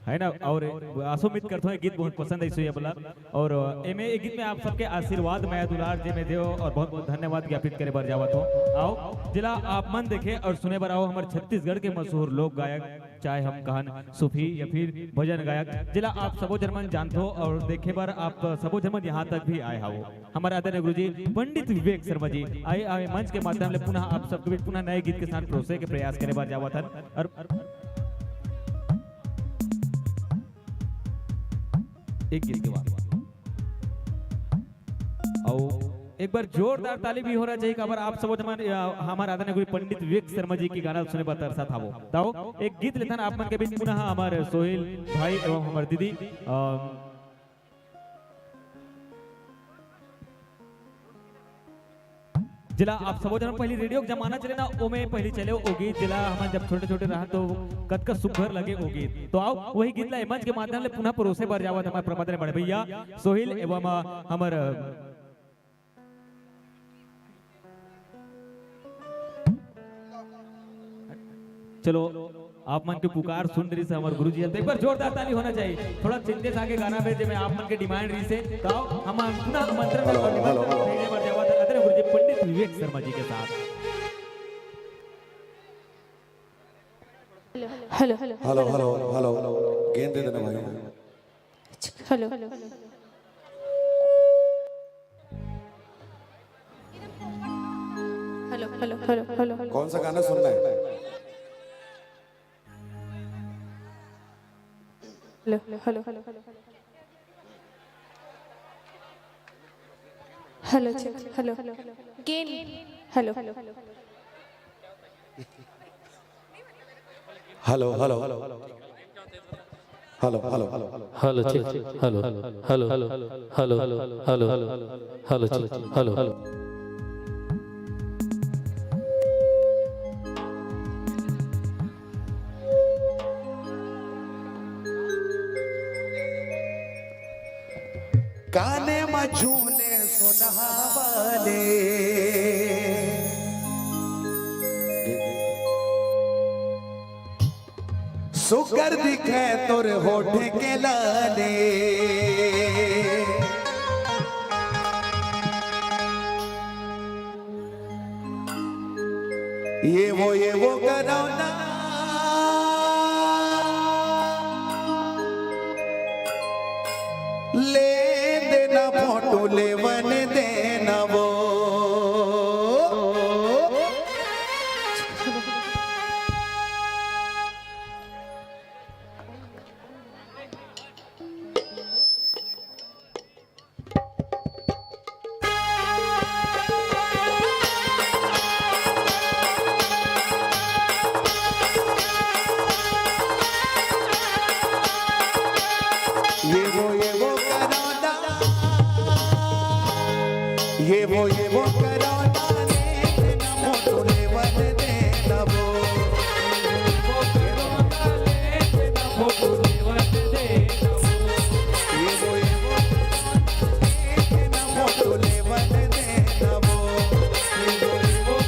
S3: है ना। और आशा उम्मीद करता हूँ गीत बहुत पसंद है सुइया बोला और एमे एक गीत में आप सबके आशीर्वाद मैं दुलार जे में देव और बहुत बहुत धन्यवाद ज्ञापित करे बर जावत हो। आओ जिला आप मन देखे और सुने बर आओ हमारे छत्तीसगढ़ के मशहूर लोक गायक चाहे हम कहन सूफी या फिर भजन गायक जिला आप सबो जर्मन जानते हो और देखे बार आप सबो जर्मन यहाँ तक भी आए हो। हमारे आदरणीय गुरुजी पंडित विवेक शर्मा जी आए आए मंच के माध्यम से पुनः आप सबके बीच पुनः नए गीत के साथ परोसे के प्रयास करे बार जावत और एक गीत के बाद और एक बार जोरदार ताली भी होना चाहिए अगर आप सब हमारे आदरणीय गुरु पंडित विवेक शर्मा जी की गाना सुने पर तरसा था वो ताओ एक गीत लेथन आप मन के बीच पुनः हमारे सोहेल भाई एवं हमारे दीदी जिला आप सब जन पहली रेडियो का जमाना चले ना ओ में पहली चले ओ गीत जिला हम जब छोटे छोटे रहा तो कद का सुखर लगे ओ गीत तो आओ वही गीत ला मंच के माध्यम से पुनः परोसे बार जावत हमारे प्रबंधन बड़े भैया सोहेल एवं हमारे चलो आप मन के पुकार सुन रही से हमारे गुरुजी एक बार जोरदार ताली होना चाहिए थोड़ा चिंते से आगे गाना भेजे में आप मन के डिमांड रही से तो हम पुनः मंत्र में भेजे पर जावा अदर गुरुजी पंडित विवेक शर्मा जी के साथ
S6: hello hello
S5: hello hello hello गेंद दे देना भाई
S6: hello hello hello hello hello
S5: कौन सा गाना सुनना है
S6: hello hello hello hello hello hello gain hello hello
S5: hello hello hello hello hello hello
S2: hello ठीक hello hello hello hello hello hello hello hello
S4: काने में झूले सुनहावले सुकर दिखे तोर होठ के लाले ये वो करो ना ले देना फोटो ले वन देना वो ये वो करो ना ये वो करो ना ले देना फोटो ले वन देना वो ये वो देना फोटो ले वन देना वो ये वो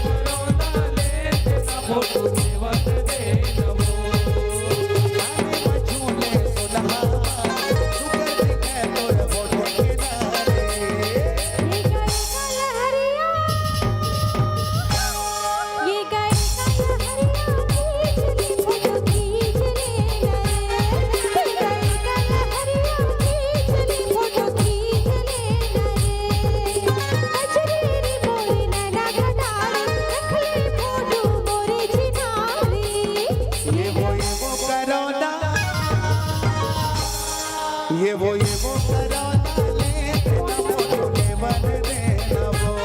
S4: करो ना ले देना फोटो ले वन देना वो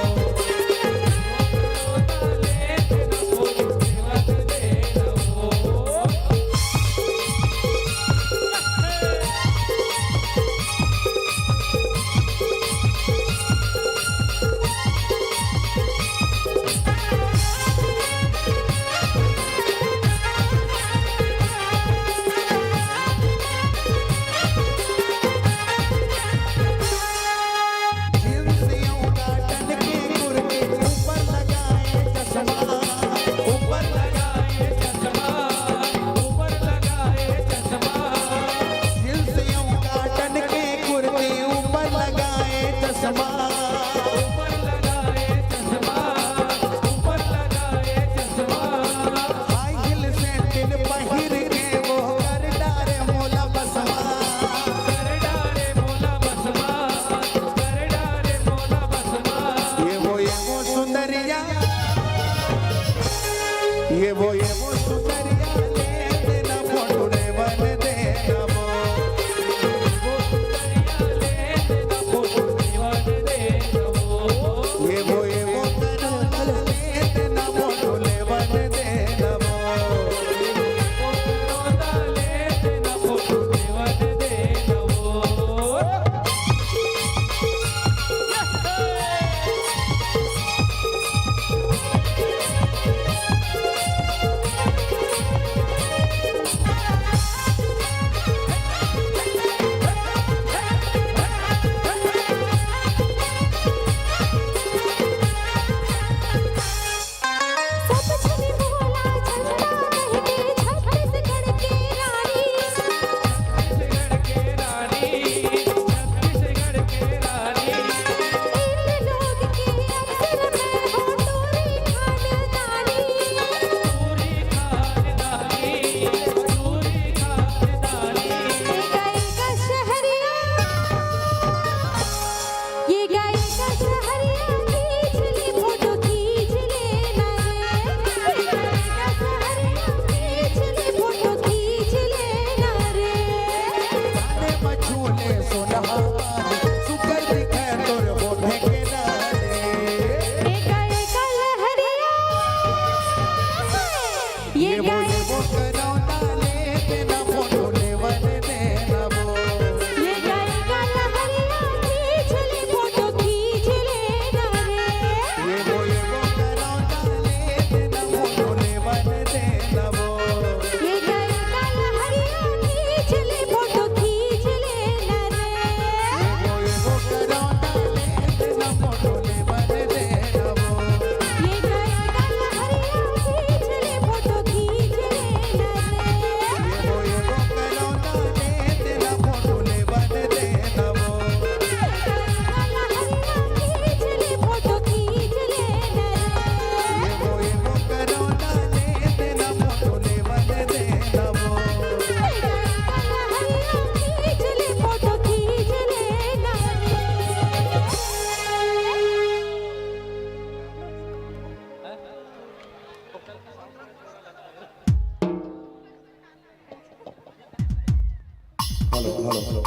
S5: हेलो हेलो हेलो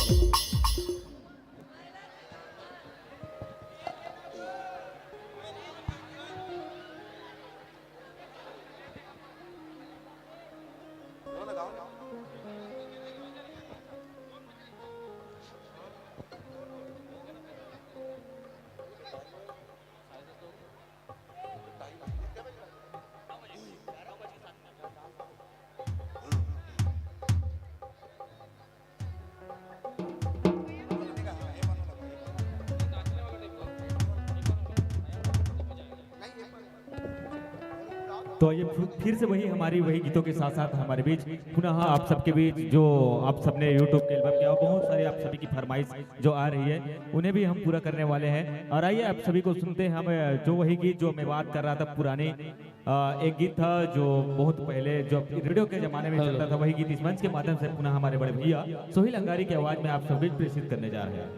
S3: तो ये फिर से वही गीतों के साथ साथ हमारे बीच पुनः आप सबके बीच जो आप सबने यूट्यूब के एल्बम किया बहुत सारे आप सभी की फरमाइश जो आ रही है उन्हें भी हम पूरा करने वाले हैं। और आइए आप सभी को सुनते हैं हम जो वही गीत जो मैं बात कर रहा था पुराने एक गीत था जो बहुत पहले जो रेडियो के जमाने में चलता था, वही गीत इस मंच के माध्यम से पुनः हमारे बड़े भैया सोहिल अंगारी की आवाज में आप सभी प्रेषित करने जा रहे हैं।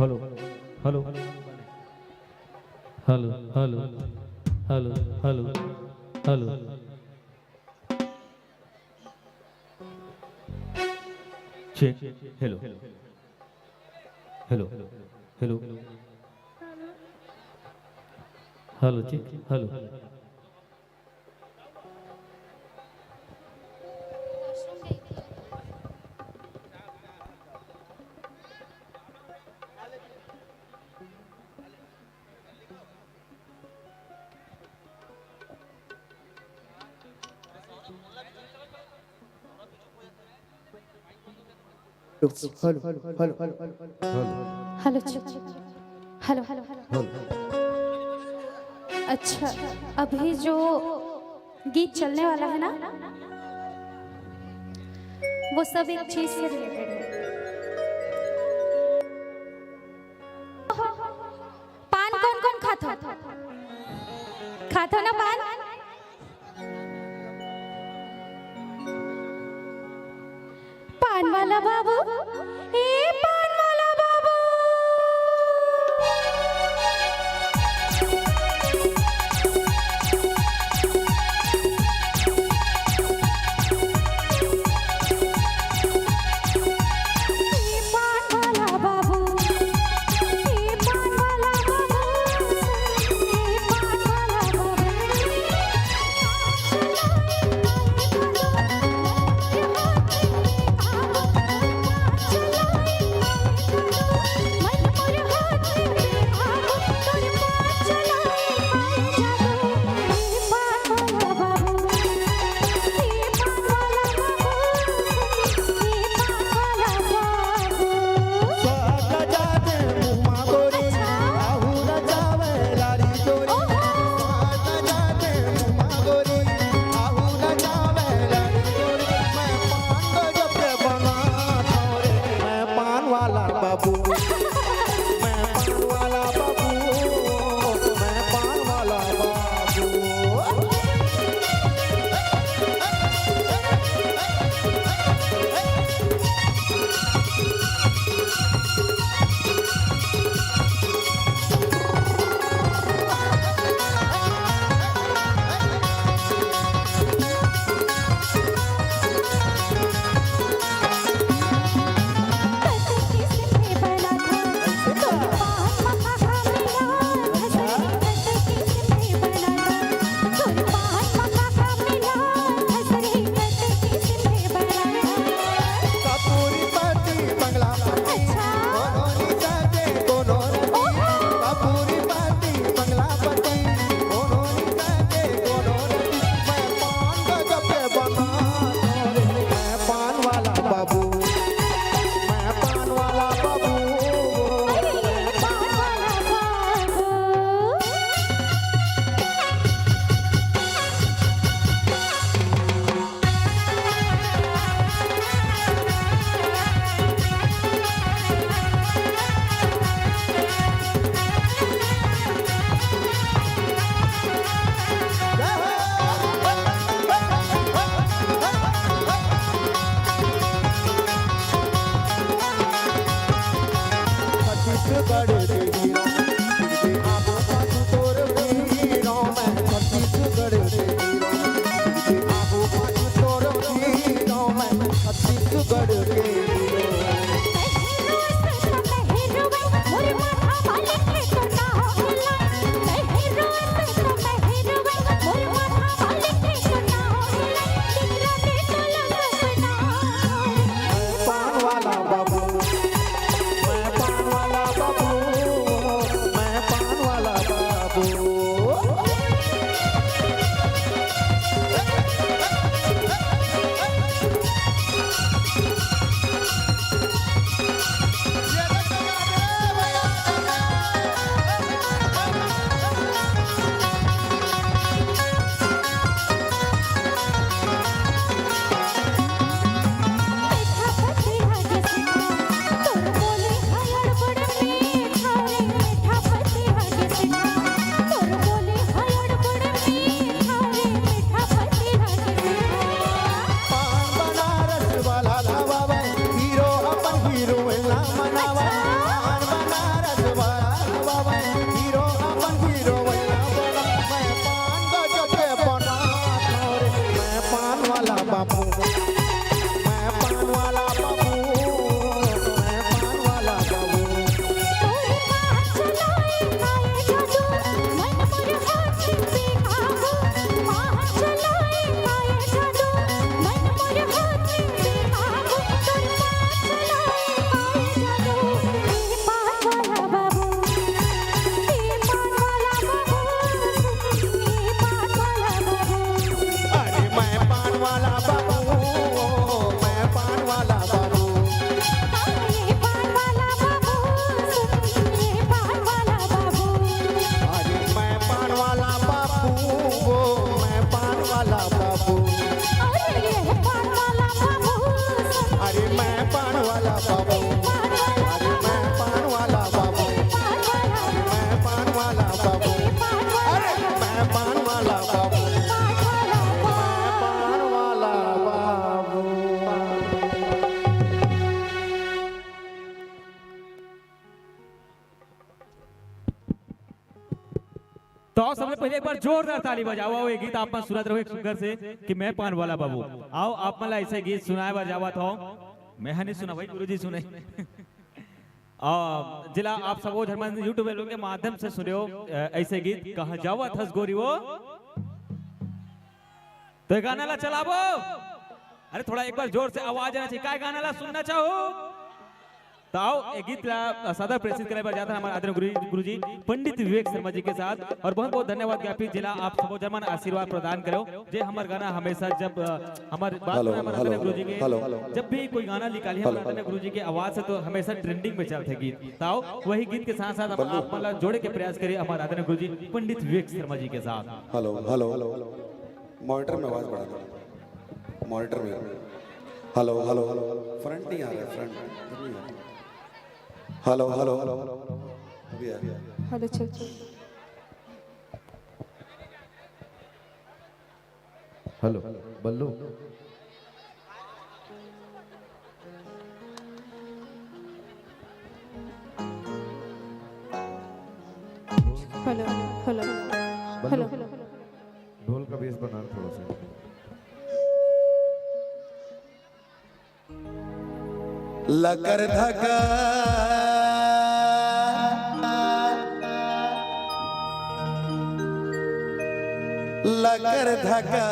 S3: Hello hello
S2: hello hello hello hello hello
S3: check hello hello hello
S2: hello check hello
S1: hello hello hello
S6: hello hello hello hello. अच्छा, अभी जो गीत चलने वाला है ना वो सब एक चीज से रिलेटेड है। पान कौन कौन खाता ना पान? पान वाला बाबू, ए पान वाला बाबू, ए पान वाला बाबू, ए पान वाला बाबू, ए पान वाला बाबू, चलाई
S1: बाबू मैं पान वाला बाबू मैं पान वाला बाबू
S7: तोरे बात चलाए आए जादू मन मोर हाथ पे काबू बात चलाए आए जादू मन मोर हाथ पे काबू तोरे बात चलाए आए जादू ए पान वाला बाबू ए पान वाला बाबू ए पान वाला बाबू
S1: अरे मैं पान वाला बाबू मैं पान वाला बाबू
S7: ये पान वाला बाबू ये पान वाला बाबू
S1: अरे मैं पान वाला बाबू मैं पान वाला बाबू
S7: ये पान वाला बाबू
S1: अरे मैं पान वाला बाबू अरे मैं पान वाला बाबू मैं पान वाला बाबू अरे मैं पान वाला बाबू मैं पान वाला बाबू
S3: तो आओ सबसे पहले एक बार जोरदार ताली बजाओ। आओ ये गीत आप मन सुनत रहो एक सुंदर से कि मैं पान वाला बाबू। आओ आप मन ला ऐसे गीत सुनाए बार जावत हो। मैं नहीं सुना भाई, गुरुजी सुने। जिला आप सब वो धर्मन यूट्यूब के माध्यम से सुने हो ऐसे गीत कहा जावत हस गोरी वो। तो ये गाना ला चलावो। अरे थोड़ा एक बार जोर से आवाज आना चाहिए। क्या गाना ला सुनना चाहो? तो आओ एक गीत सदर प्रेषित करे पर जाता है हमारे आदरणीय गुरुजी पंडित विवेक शर्मा जी के साथ। और बहुत बहुत धन्यवाद ज्ञापित जिला आप सबो जर्मन आशीर्वाद प्रदान करो। जे हमार गाना हमेशा जब हमारे बात
S5: हेलो,
S3: में हमारे
S5: हेलो,
S3: आदरणीय गुरुजी के
S5: हेलो।
S3: जब भी कोई गाना निकाली हमारे आदरणीय गुरुजी के आवाज से तो हमेशा ट्रेंडिंग में चलते गीत। तो आओ वही गीत के साथ साथ आप मतलब जोड़े के प्रयास करिए हमारे आदरणीय गुरुजी पंडित विवेक शर्मा जी के साथ।
S5: हेलो हेलो मॉनिटर में आवाज बढ़ा दो, मॉनिटर में। हेलो हेलो फ्रंट नहीं आ रहा, फ्रंट हेलो हेलो अभी आ गया।
S6: हेलो चल
S8: हेलो बल्लू
S6: हेलो हेलो हेलो
S8: ढोल का बेस बना थोड़ा सा।
S4: लकर धका लकर धका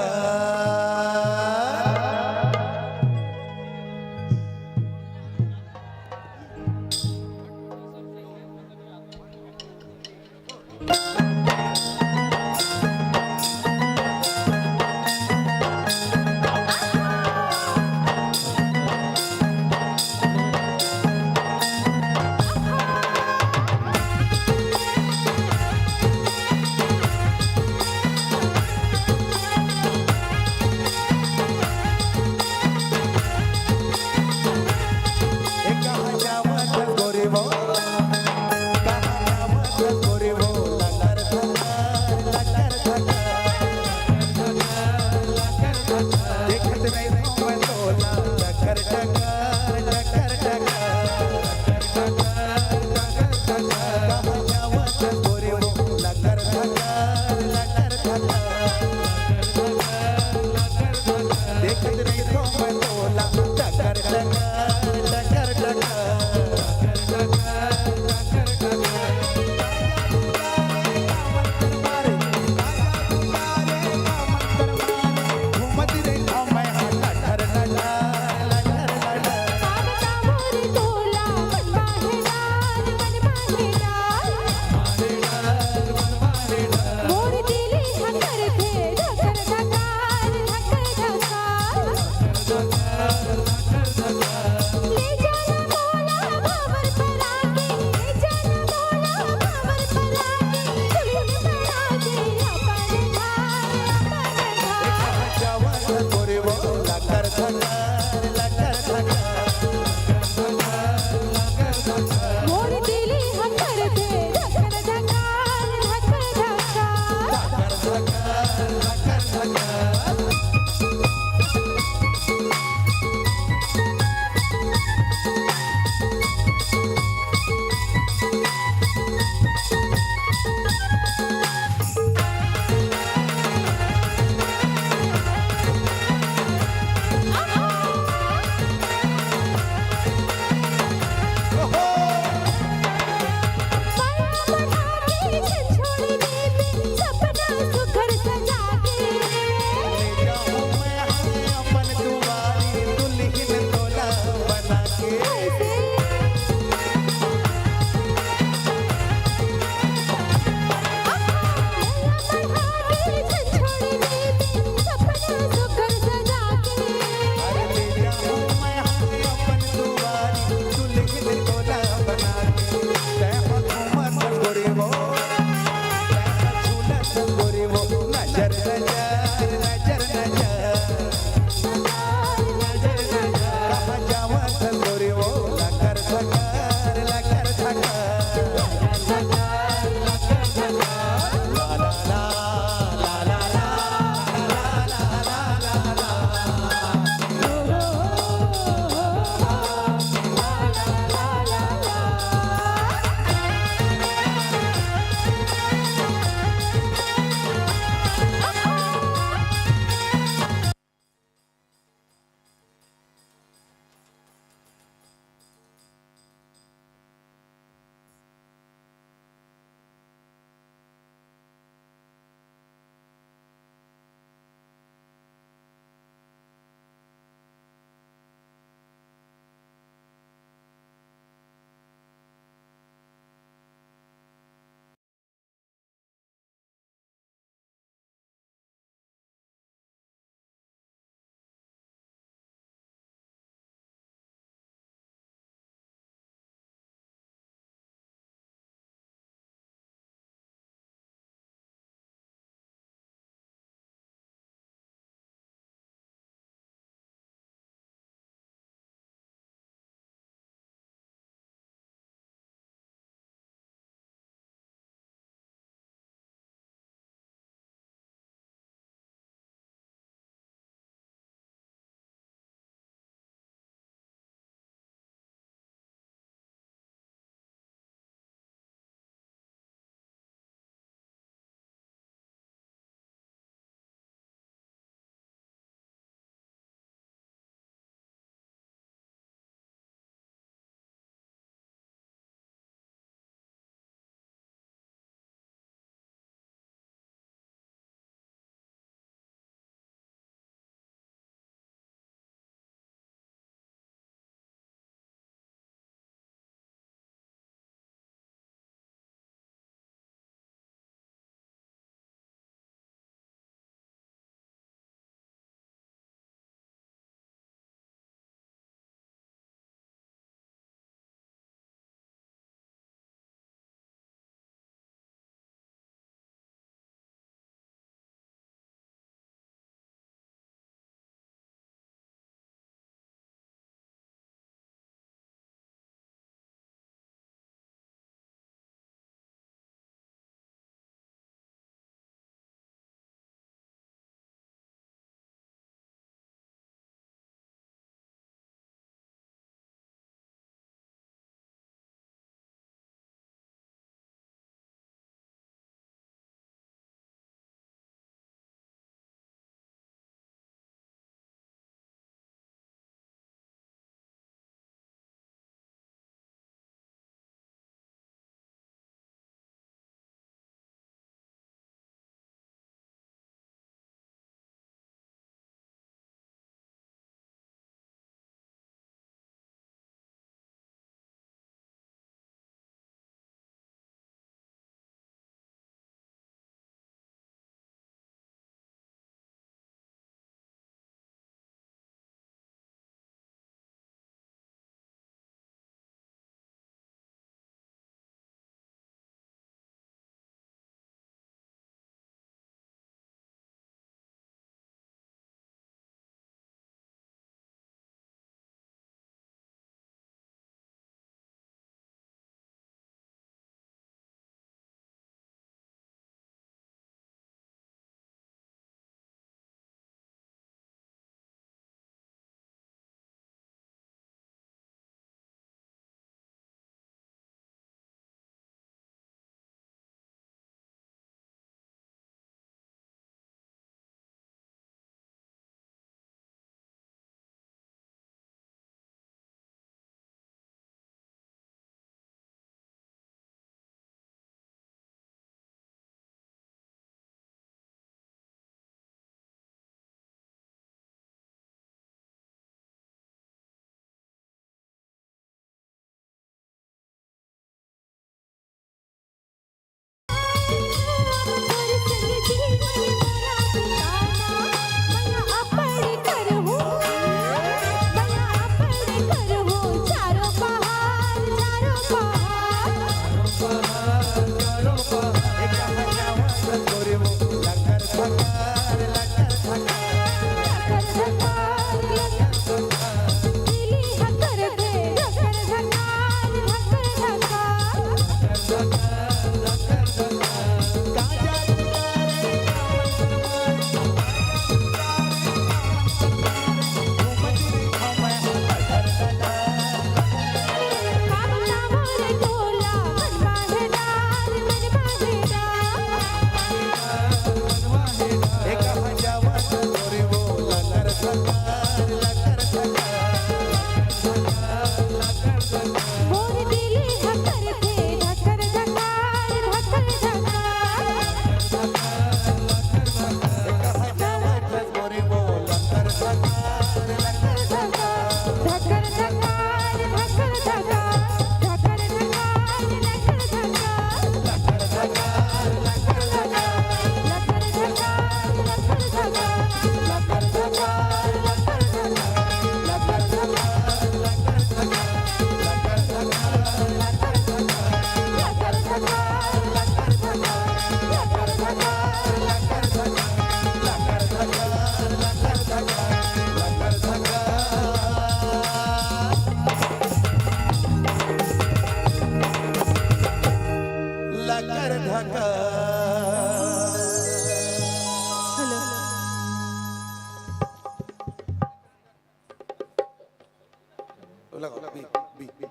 S5: लगाओ B B B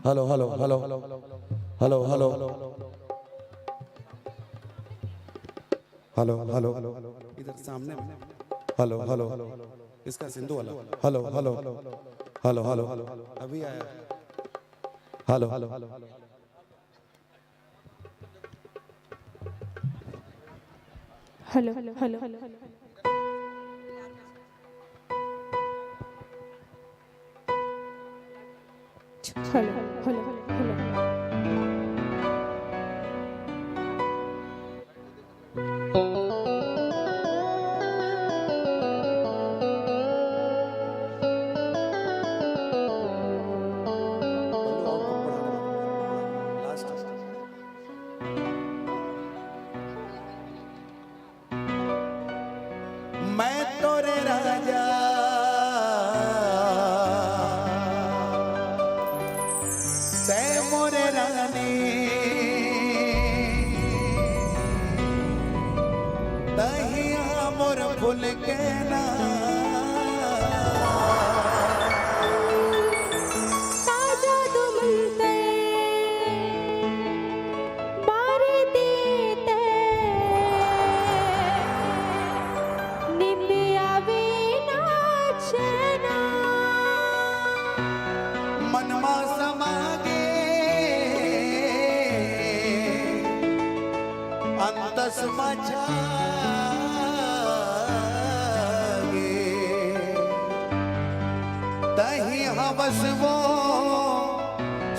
S5: hello hello hello hello hello hello hello इधर सामने में हेलो हेलो इसका सिंधु वाला हेलो हेलो हेलो हेलो अभी आया hello hello
S6: hello hello hello hello hello
S4: मैं तोरे राजा ते मोरे रानी दहिया मोर फूल के ना
S7: ताजा दुमते बारे देते निंदिया वे नाचना
S4: मनमा समागे अंतस मचागे तही हवस वो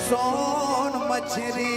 S4: सोन मछली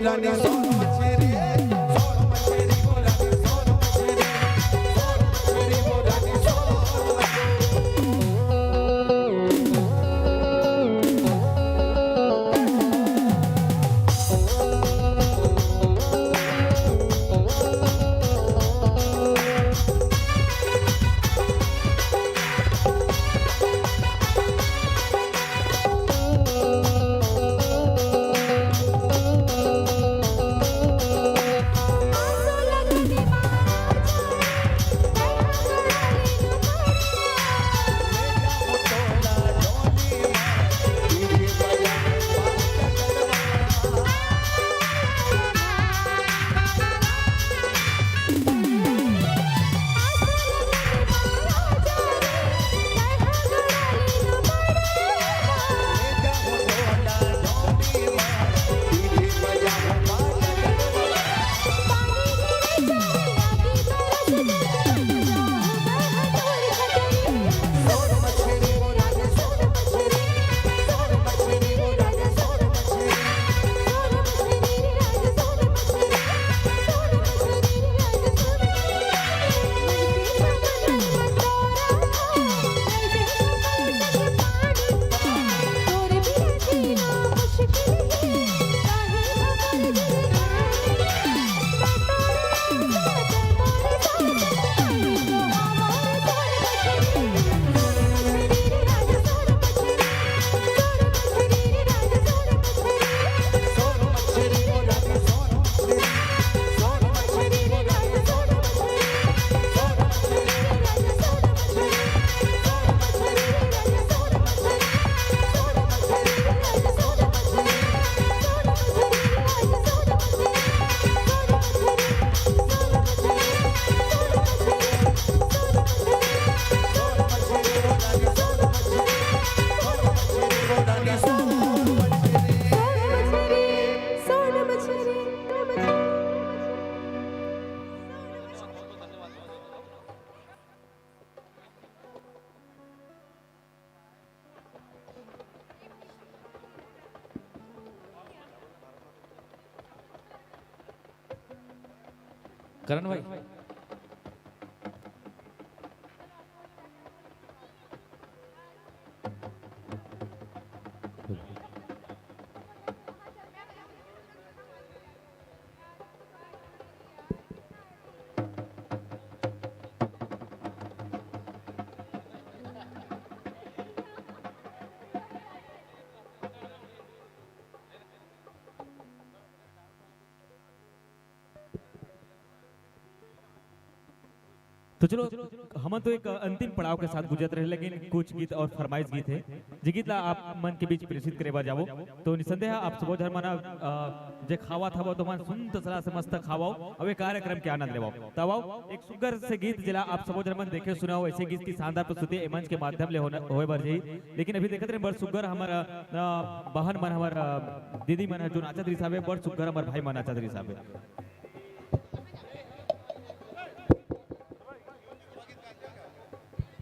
S4: रानी सोन मछरी सोन मछरी वो रानी सोन मछरी सोन मछरी वो रानी सोन
S2: करण भाई
S3: तो चलो हम तो एक अंतिम पड़ाव के साथ गुजरत रहे, लेकिन कुछ गीत और फरमाइश गीत है जे गीत ला आप मन के बीच प्रेषित करे बा जावो। तो निसंदेह आप सब धर मना जे खावा था तो मन सुन तसला से मस्त खावाओ अवे कार्यक्रम के आनंद लेवाओ। तब आओ एक सुगर से गीत जिला आप सब धर मन देखे सुनाओ, ऐसे गीत की शानदार प्रस्तुति मंच के माध्यम ले होए बर जाई। लेकिन अभी देखत रहे बड़ सुगर हमारा बहन मन हमार दीदी मन जो नाचत रही साहब, बड़ सुगर हमार भाई मन नाचत रही साहब।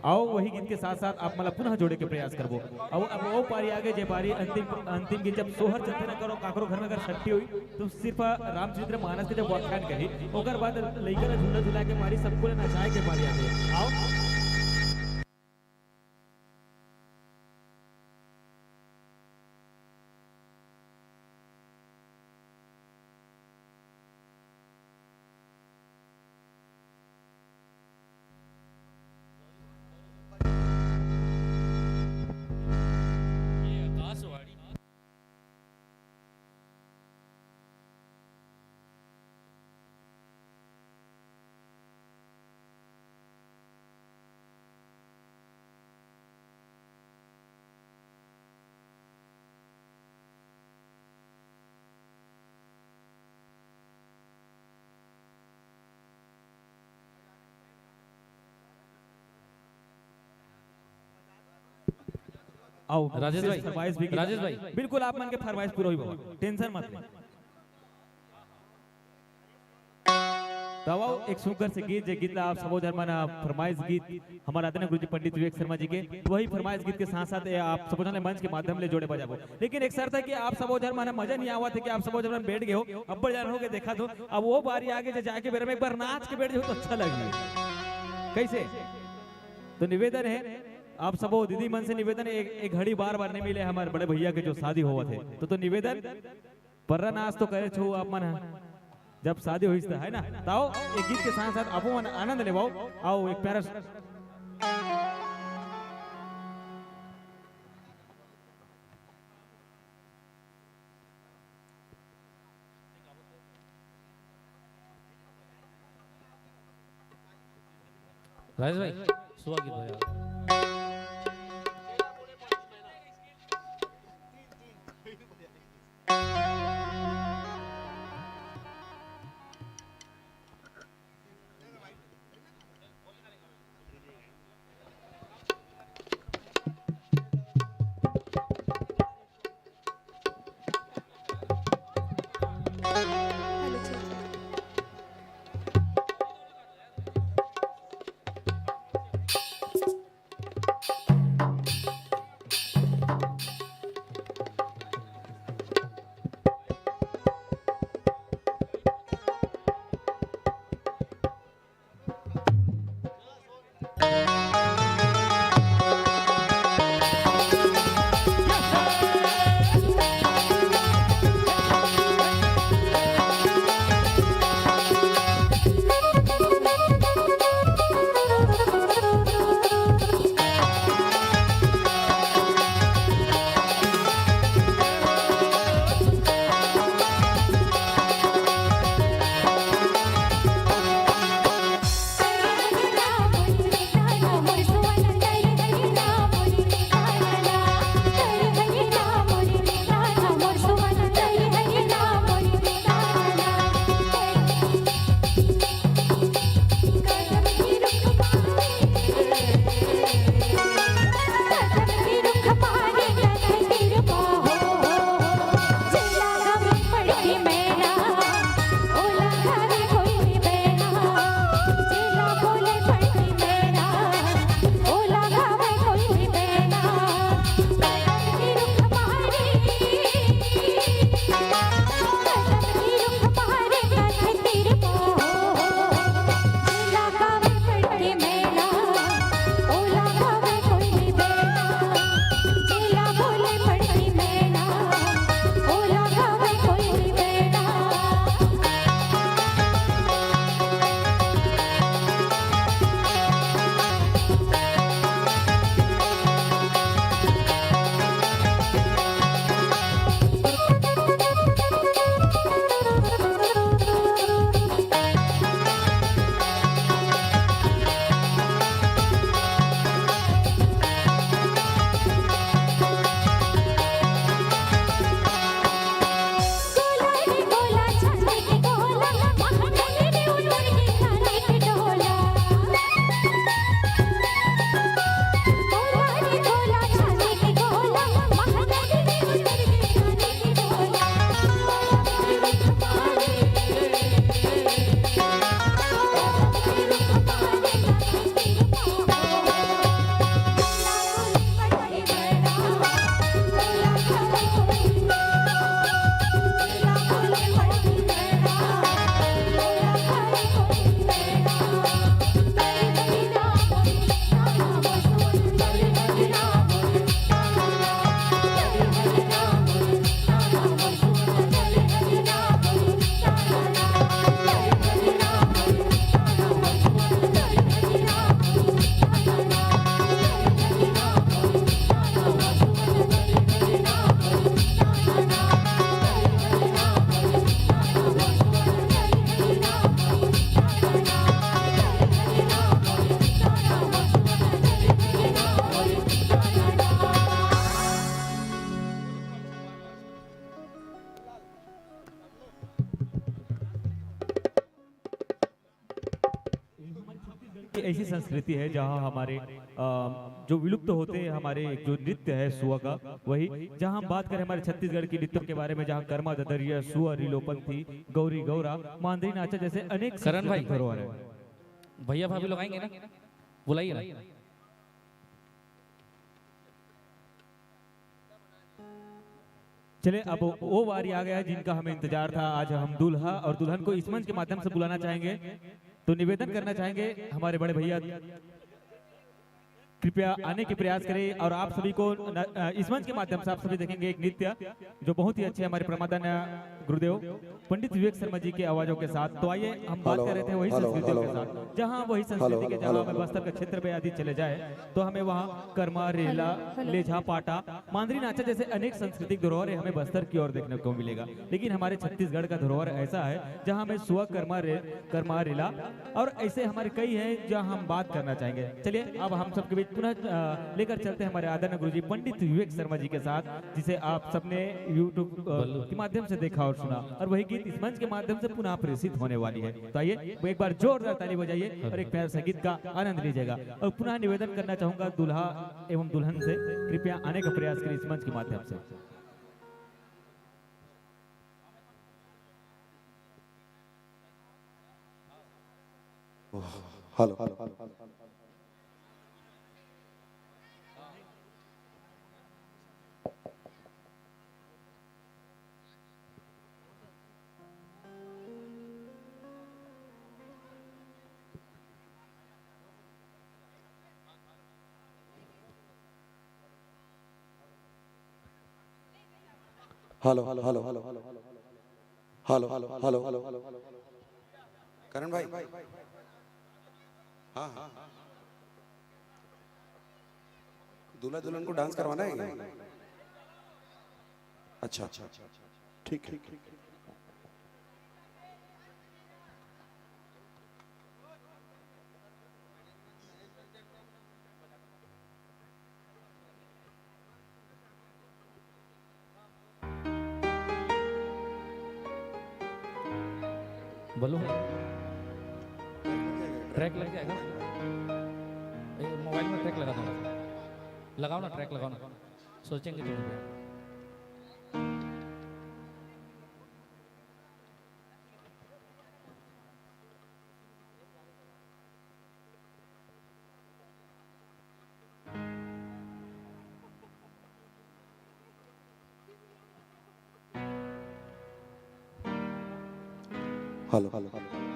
S3: आओ वही गीत के साथ साथ आप मला पुनः जोड़े के प्रयास करबो। अब वो पारी आगे जे पारी अंतिम गीत जब सोहर चलते न करो काकरो घर में अगर छट्टी हुई तो सिर्फ रामचंद्र मानस के जब व्याख्यान करी ओकर बाद लइका झुंडा झुला के मारी सबको नचाए के पारी आगे। आओ आओ
S2: राजेश भाई,
S3: फरमाइश भी
S2: राजेश भाई।
S3: बिल्कुल आप मन के फरमाइश पूरा होई बाबा, टेंशन मत ले। तो आओ एक सुंदर से गीत जे गीत ला आप सबो जन फरमाइश गीत हमारा आदरणीय गुरुजी पंडित विवेक शर्मा जी के वही फरमाइश गीत के साथ साथ ये आप सबो जन मंच के माध्यम ले जोड़े बजाबो। लेकिन एक शर्त है कि आप सबो जन मजा नहीं आवा थे कि आप सबो जन बैठ गए हो अब्बड़ जन हो के देखा दो अब वो बारी आगे जो जाके बेरे में एक बार नाच के बैठ जाओ तो अच्छा लगे कैसे। तो निवेदन है आप सबो दीदी मन से निवेदन है एक घड़ी बार बार नहीं मिले हमारे बड़े भैया के जो शादी हुआ थे तो निवेदन पर्रा नाच तो करे छो आप मन जब शादी हुई है ना। तो आओ एक गीत के साथ साथ आपो मन आनंद ले आओ एक प्यारा
S2: राजेश भाई सुहा गीत भैया
S6: हेलो जी
S3: ऐसी संस्कृति है जहाँ हमारे जो विलुप्त होते हैं हमारे जो नृत्य है सुआ का, वही जहाँ हम बात करें हमारे छत्तीसगढ़ की नृत्य के बारे में, जहाँ कर्मा ददरिया, सुआ, रिलोपंथी, गौरी गौरा, मांदरी नाचा जैसे अनेक
S2: करण भाई।
S3: सांस्कृतिक धरोहर है।
S2: भैया भाभी लोग आएंगे ना, बुलाइए ना।
S3: चले अब वो वारी आ गया है जिनका हमें इंतजार था। आज हम दूल्हा और दुल्हन को इस मंच के माध्यम से बुलाना चाहेंगे। तो निवेदन करना चाहेंगे हमारे बड़े भैया कृपया आने के प्रयास करें। और आप सभी को इस मंच के माध्यम से आप सभी देखेंगे एक नृत्य जो बहुत ही अच्छे हमारे प्रमादान गुरुदेव पंडित विवेक शर्मा जी की आवाजों के साथ। तो आइए हम बात कर रहे थे वही संस्कृतियों के साथ, जहाँ वही संस्कृति के जहाँ हमें बस्तर के क्षेत्र पे यदि चले जाए तो हमें वहाँ कर्मा, रेला, लेझा, पाटा, मांदरी नाचा जैसे अनेक सांस्कृतिक धरोहर हमें बस्तर की ओर देखने को मिलेगा। लेकिन हमारे छत्तीसगढ़ का धरोहर ऐसा है जहाँ हमें सुआ, कर्मा, रेला और ऐसे हमारे कई हैं जहाँ हम बात करना चाहेंगे। चलिए अब हम सबके बीच पुनः लेकर चलते हैं हमारे आदरणीय गुरुजी पंडित विवेक शर्मा जी के साथ, जिसे आप सबने यूट्यूब के माध्यम से देखा और सुना, और वही गीत इस मंच के माध्यम से पुनः प्रेषित होने वाली है। तो आइए एक बार जोरदार ताली बजाइए और एक प्यार संगीत का आनंद लीजिएगा। और पुनः निवेदन करना चाहूंगा दूल्हा एवं दुल्हन से, कृपया आने का प्रयास करें इस मंच के माध्यम से।
S5: Hello hello hello hello hello hello hello hello hello Karan भाई, हाँ हाँ दूल्हा दुल्हन को डांस करवाना है क्या? अच्छा अच्छा ठीक है।
S2: बोलो ट्रैक लग जाएगा, मोबाइल में ट्रैक लगा दो, लगाओ ना, ट्रैक लगाओ ना, सोचेंगे तो
S5: हेलो हेलो हेलो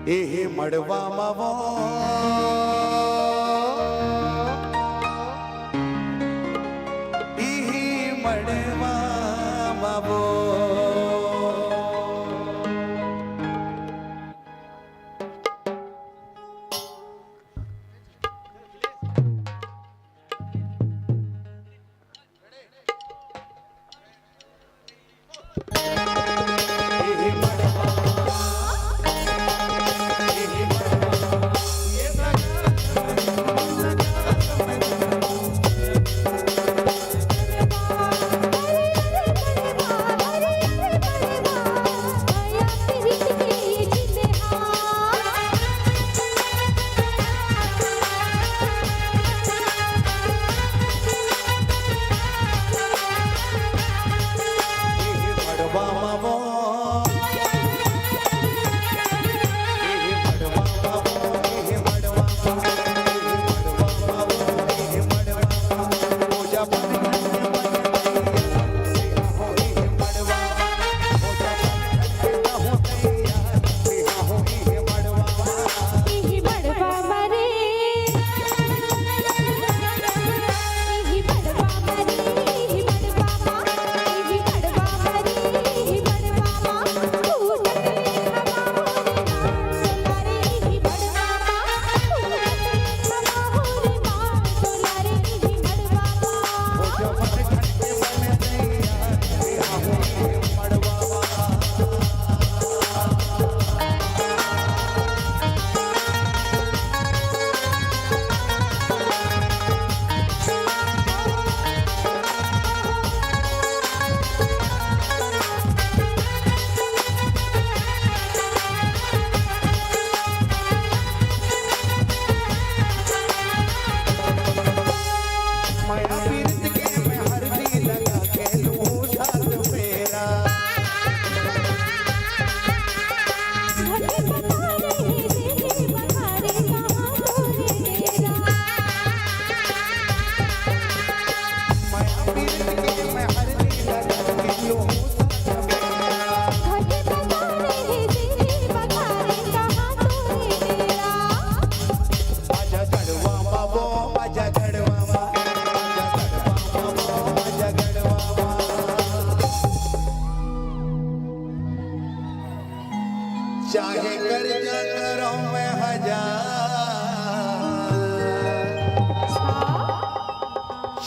S5: ए मड़वा मावो ई मड़वा मावो ये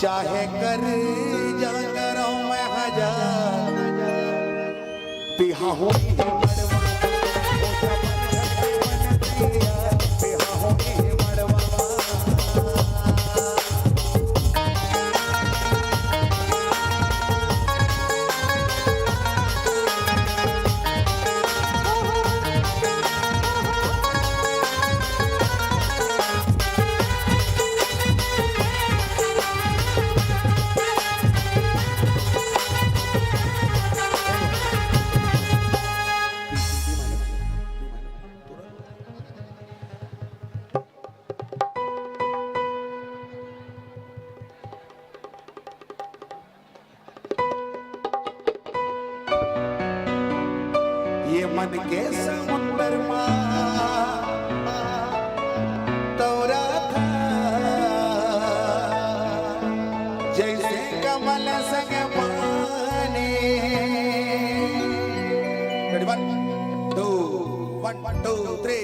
S4: चाहे कर जा करो मैं हजार पिहा हूँ मड़वा पिहा हूँ मड़वा ये मन के समुंदर तोरा था जैसे कमल संग पानी 1 2 3 4
S7: रे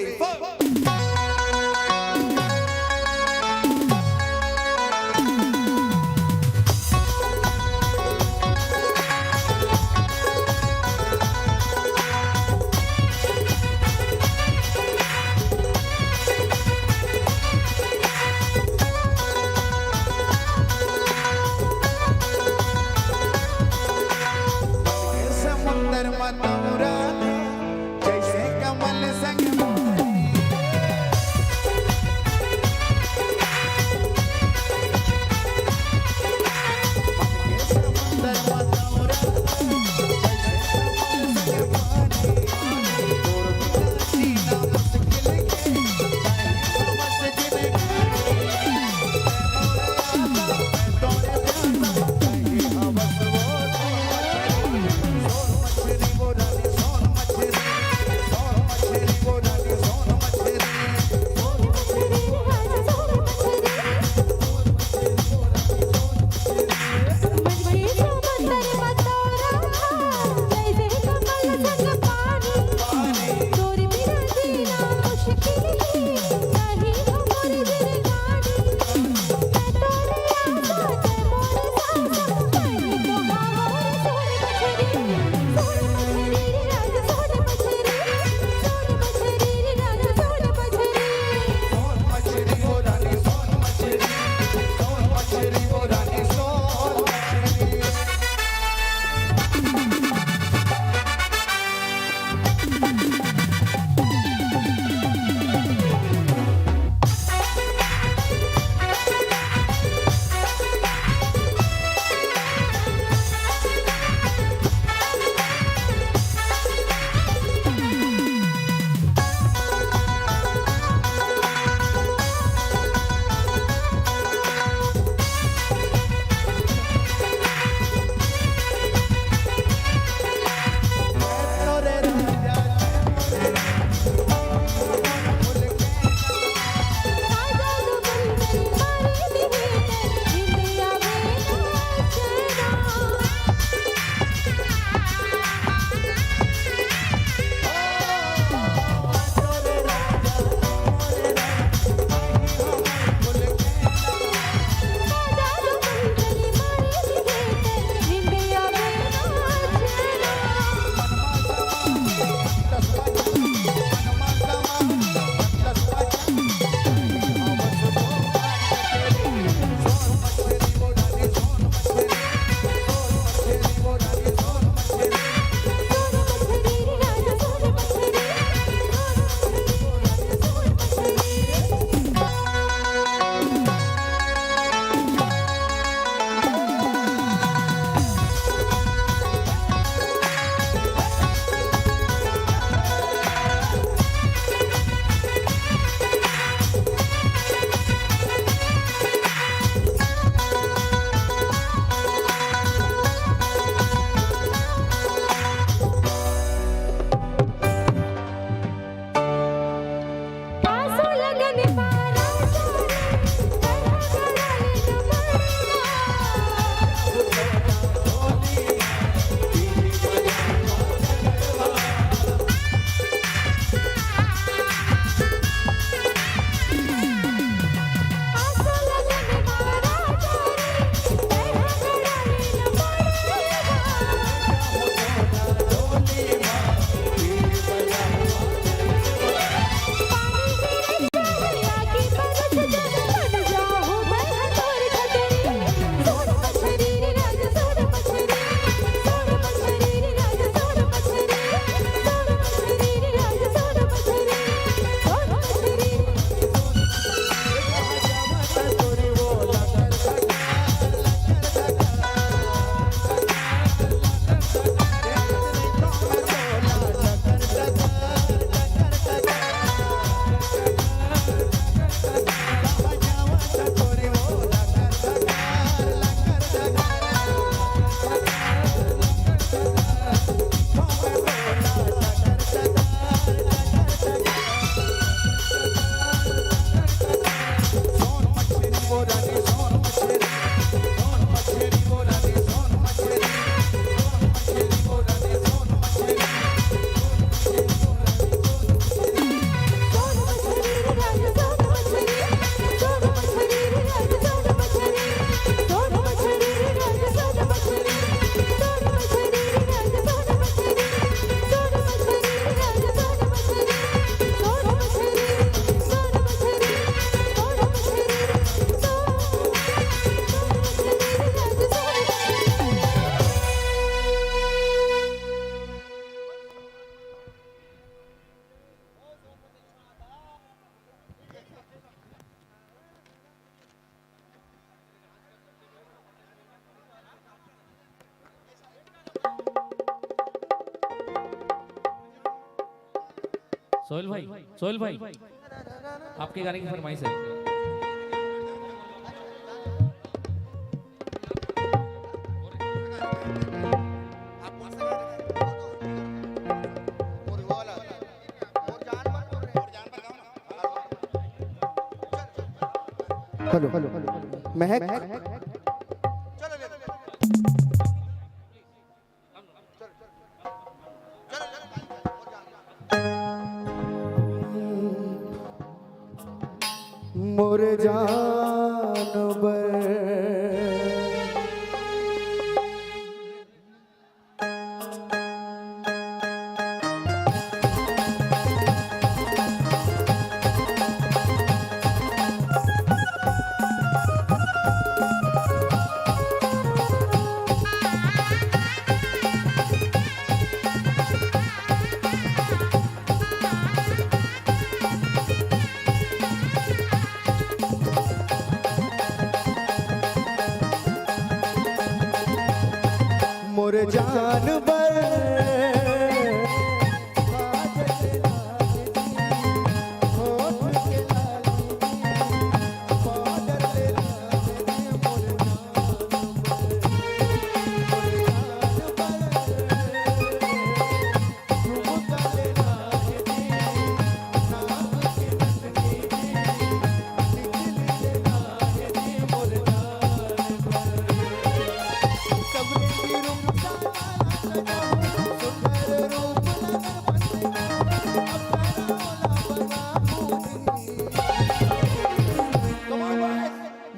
S2: सोहेल भाई आपके गाने की फरमाइश है।
S1: हेलो महक मोरे जानवर मोरे जानवर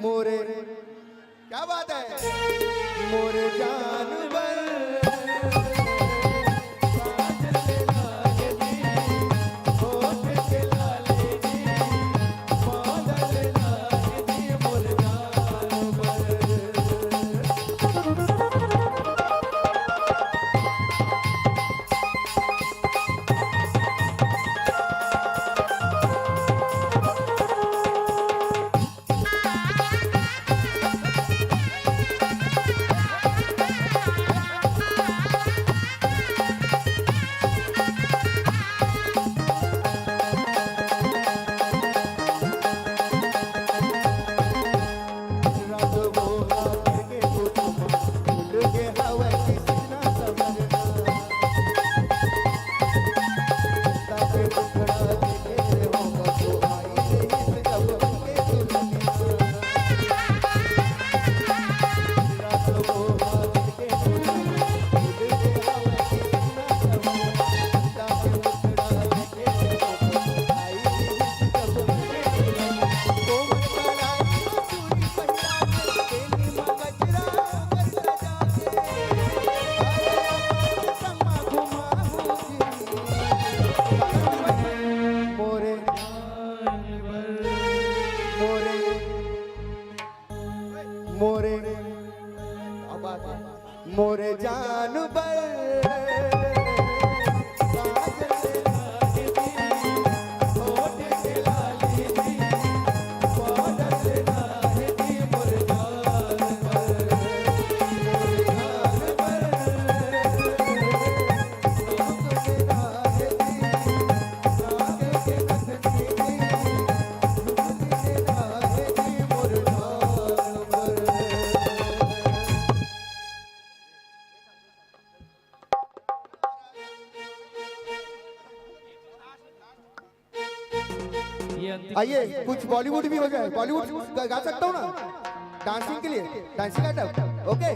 S1: मोरे क्या बात है मोरे जानवर मोरे मोरे जानवर आइए कुछ बॉलीवुड भी हो जाए। बॉलीवुड गा सकता हूँ ना डांसिंग के लिए, डांसिंग आइटम। ओके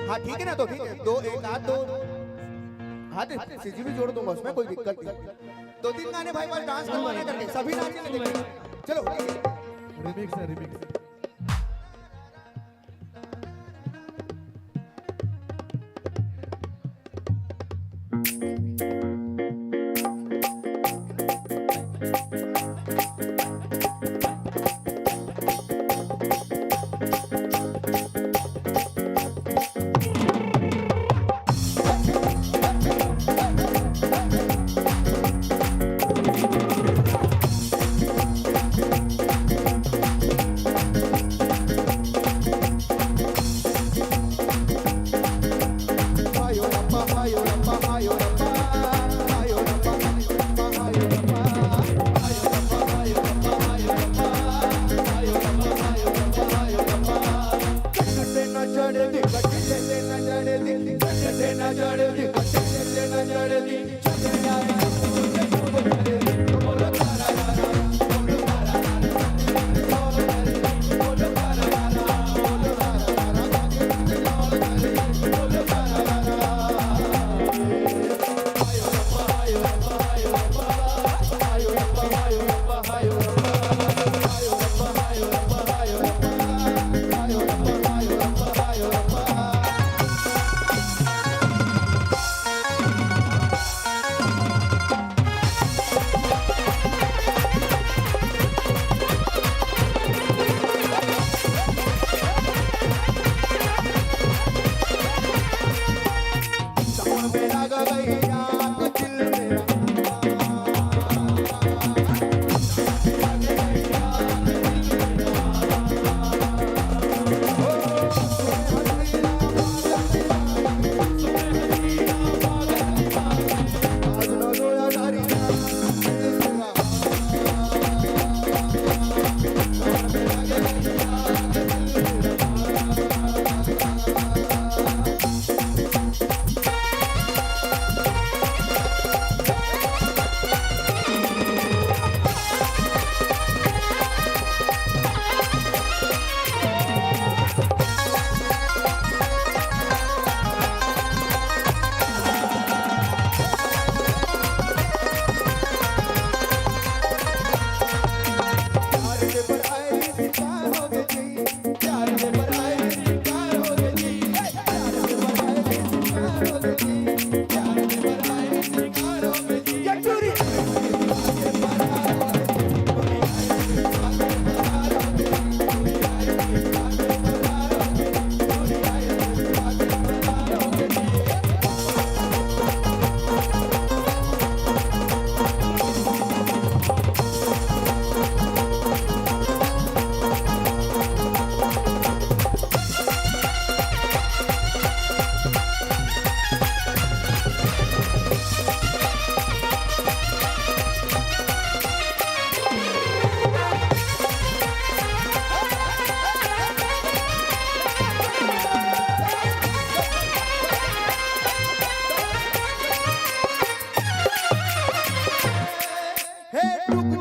S1: हाँ ठीक है ना, तो ठीक है, दो एक हाथ दो हाथ सीजी भी जोड़ दूंगा, उसमें कोई दिक्कत नहीं। दो तीन गाने भाई बस डांस करवाना करके सभी नाचने देंगे। चलो
S8: रिमिक्स है रिमिक्स।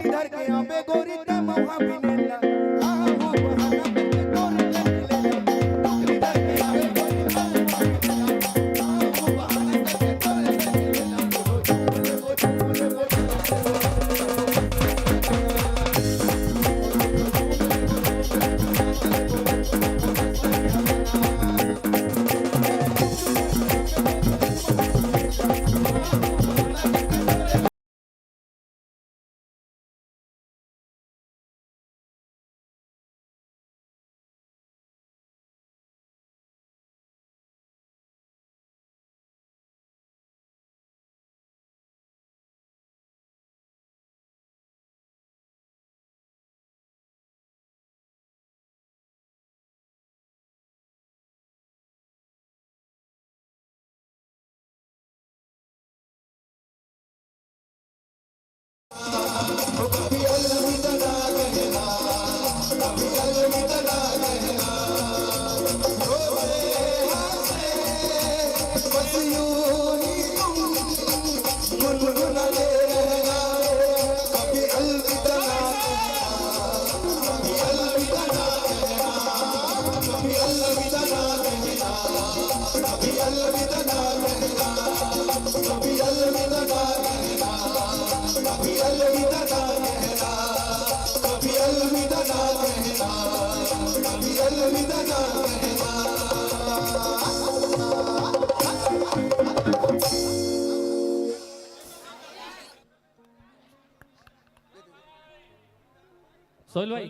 S1: किधर के आबे गोरी ते मौहा बिनेला आहू बहाना करके तोर ले लेला किधर के आबे गोरी ते मौहा बिनेला आहू बहाना करके तोर ले
S2: सोहेल भाई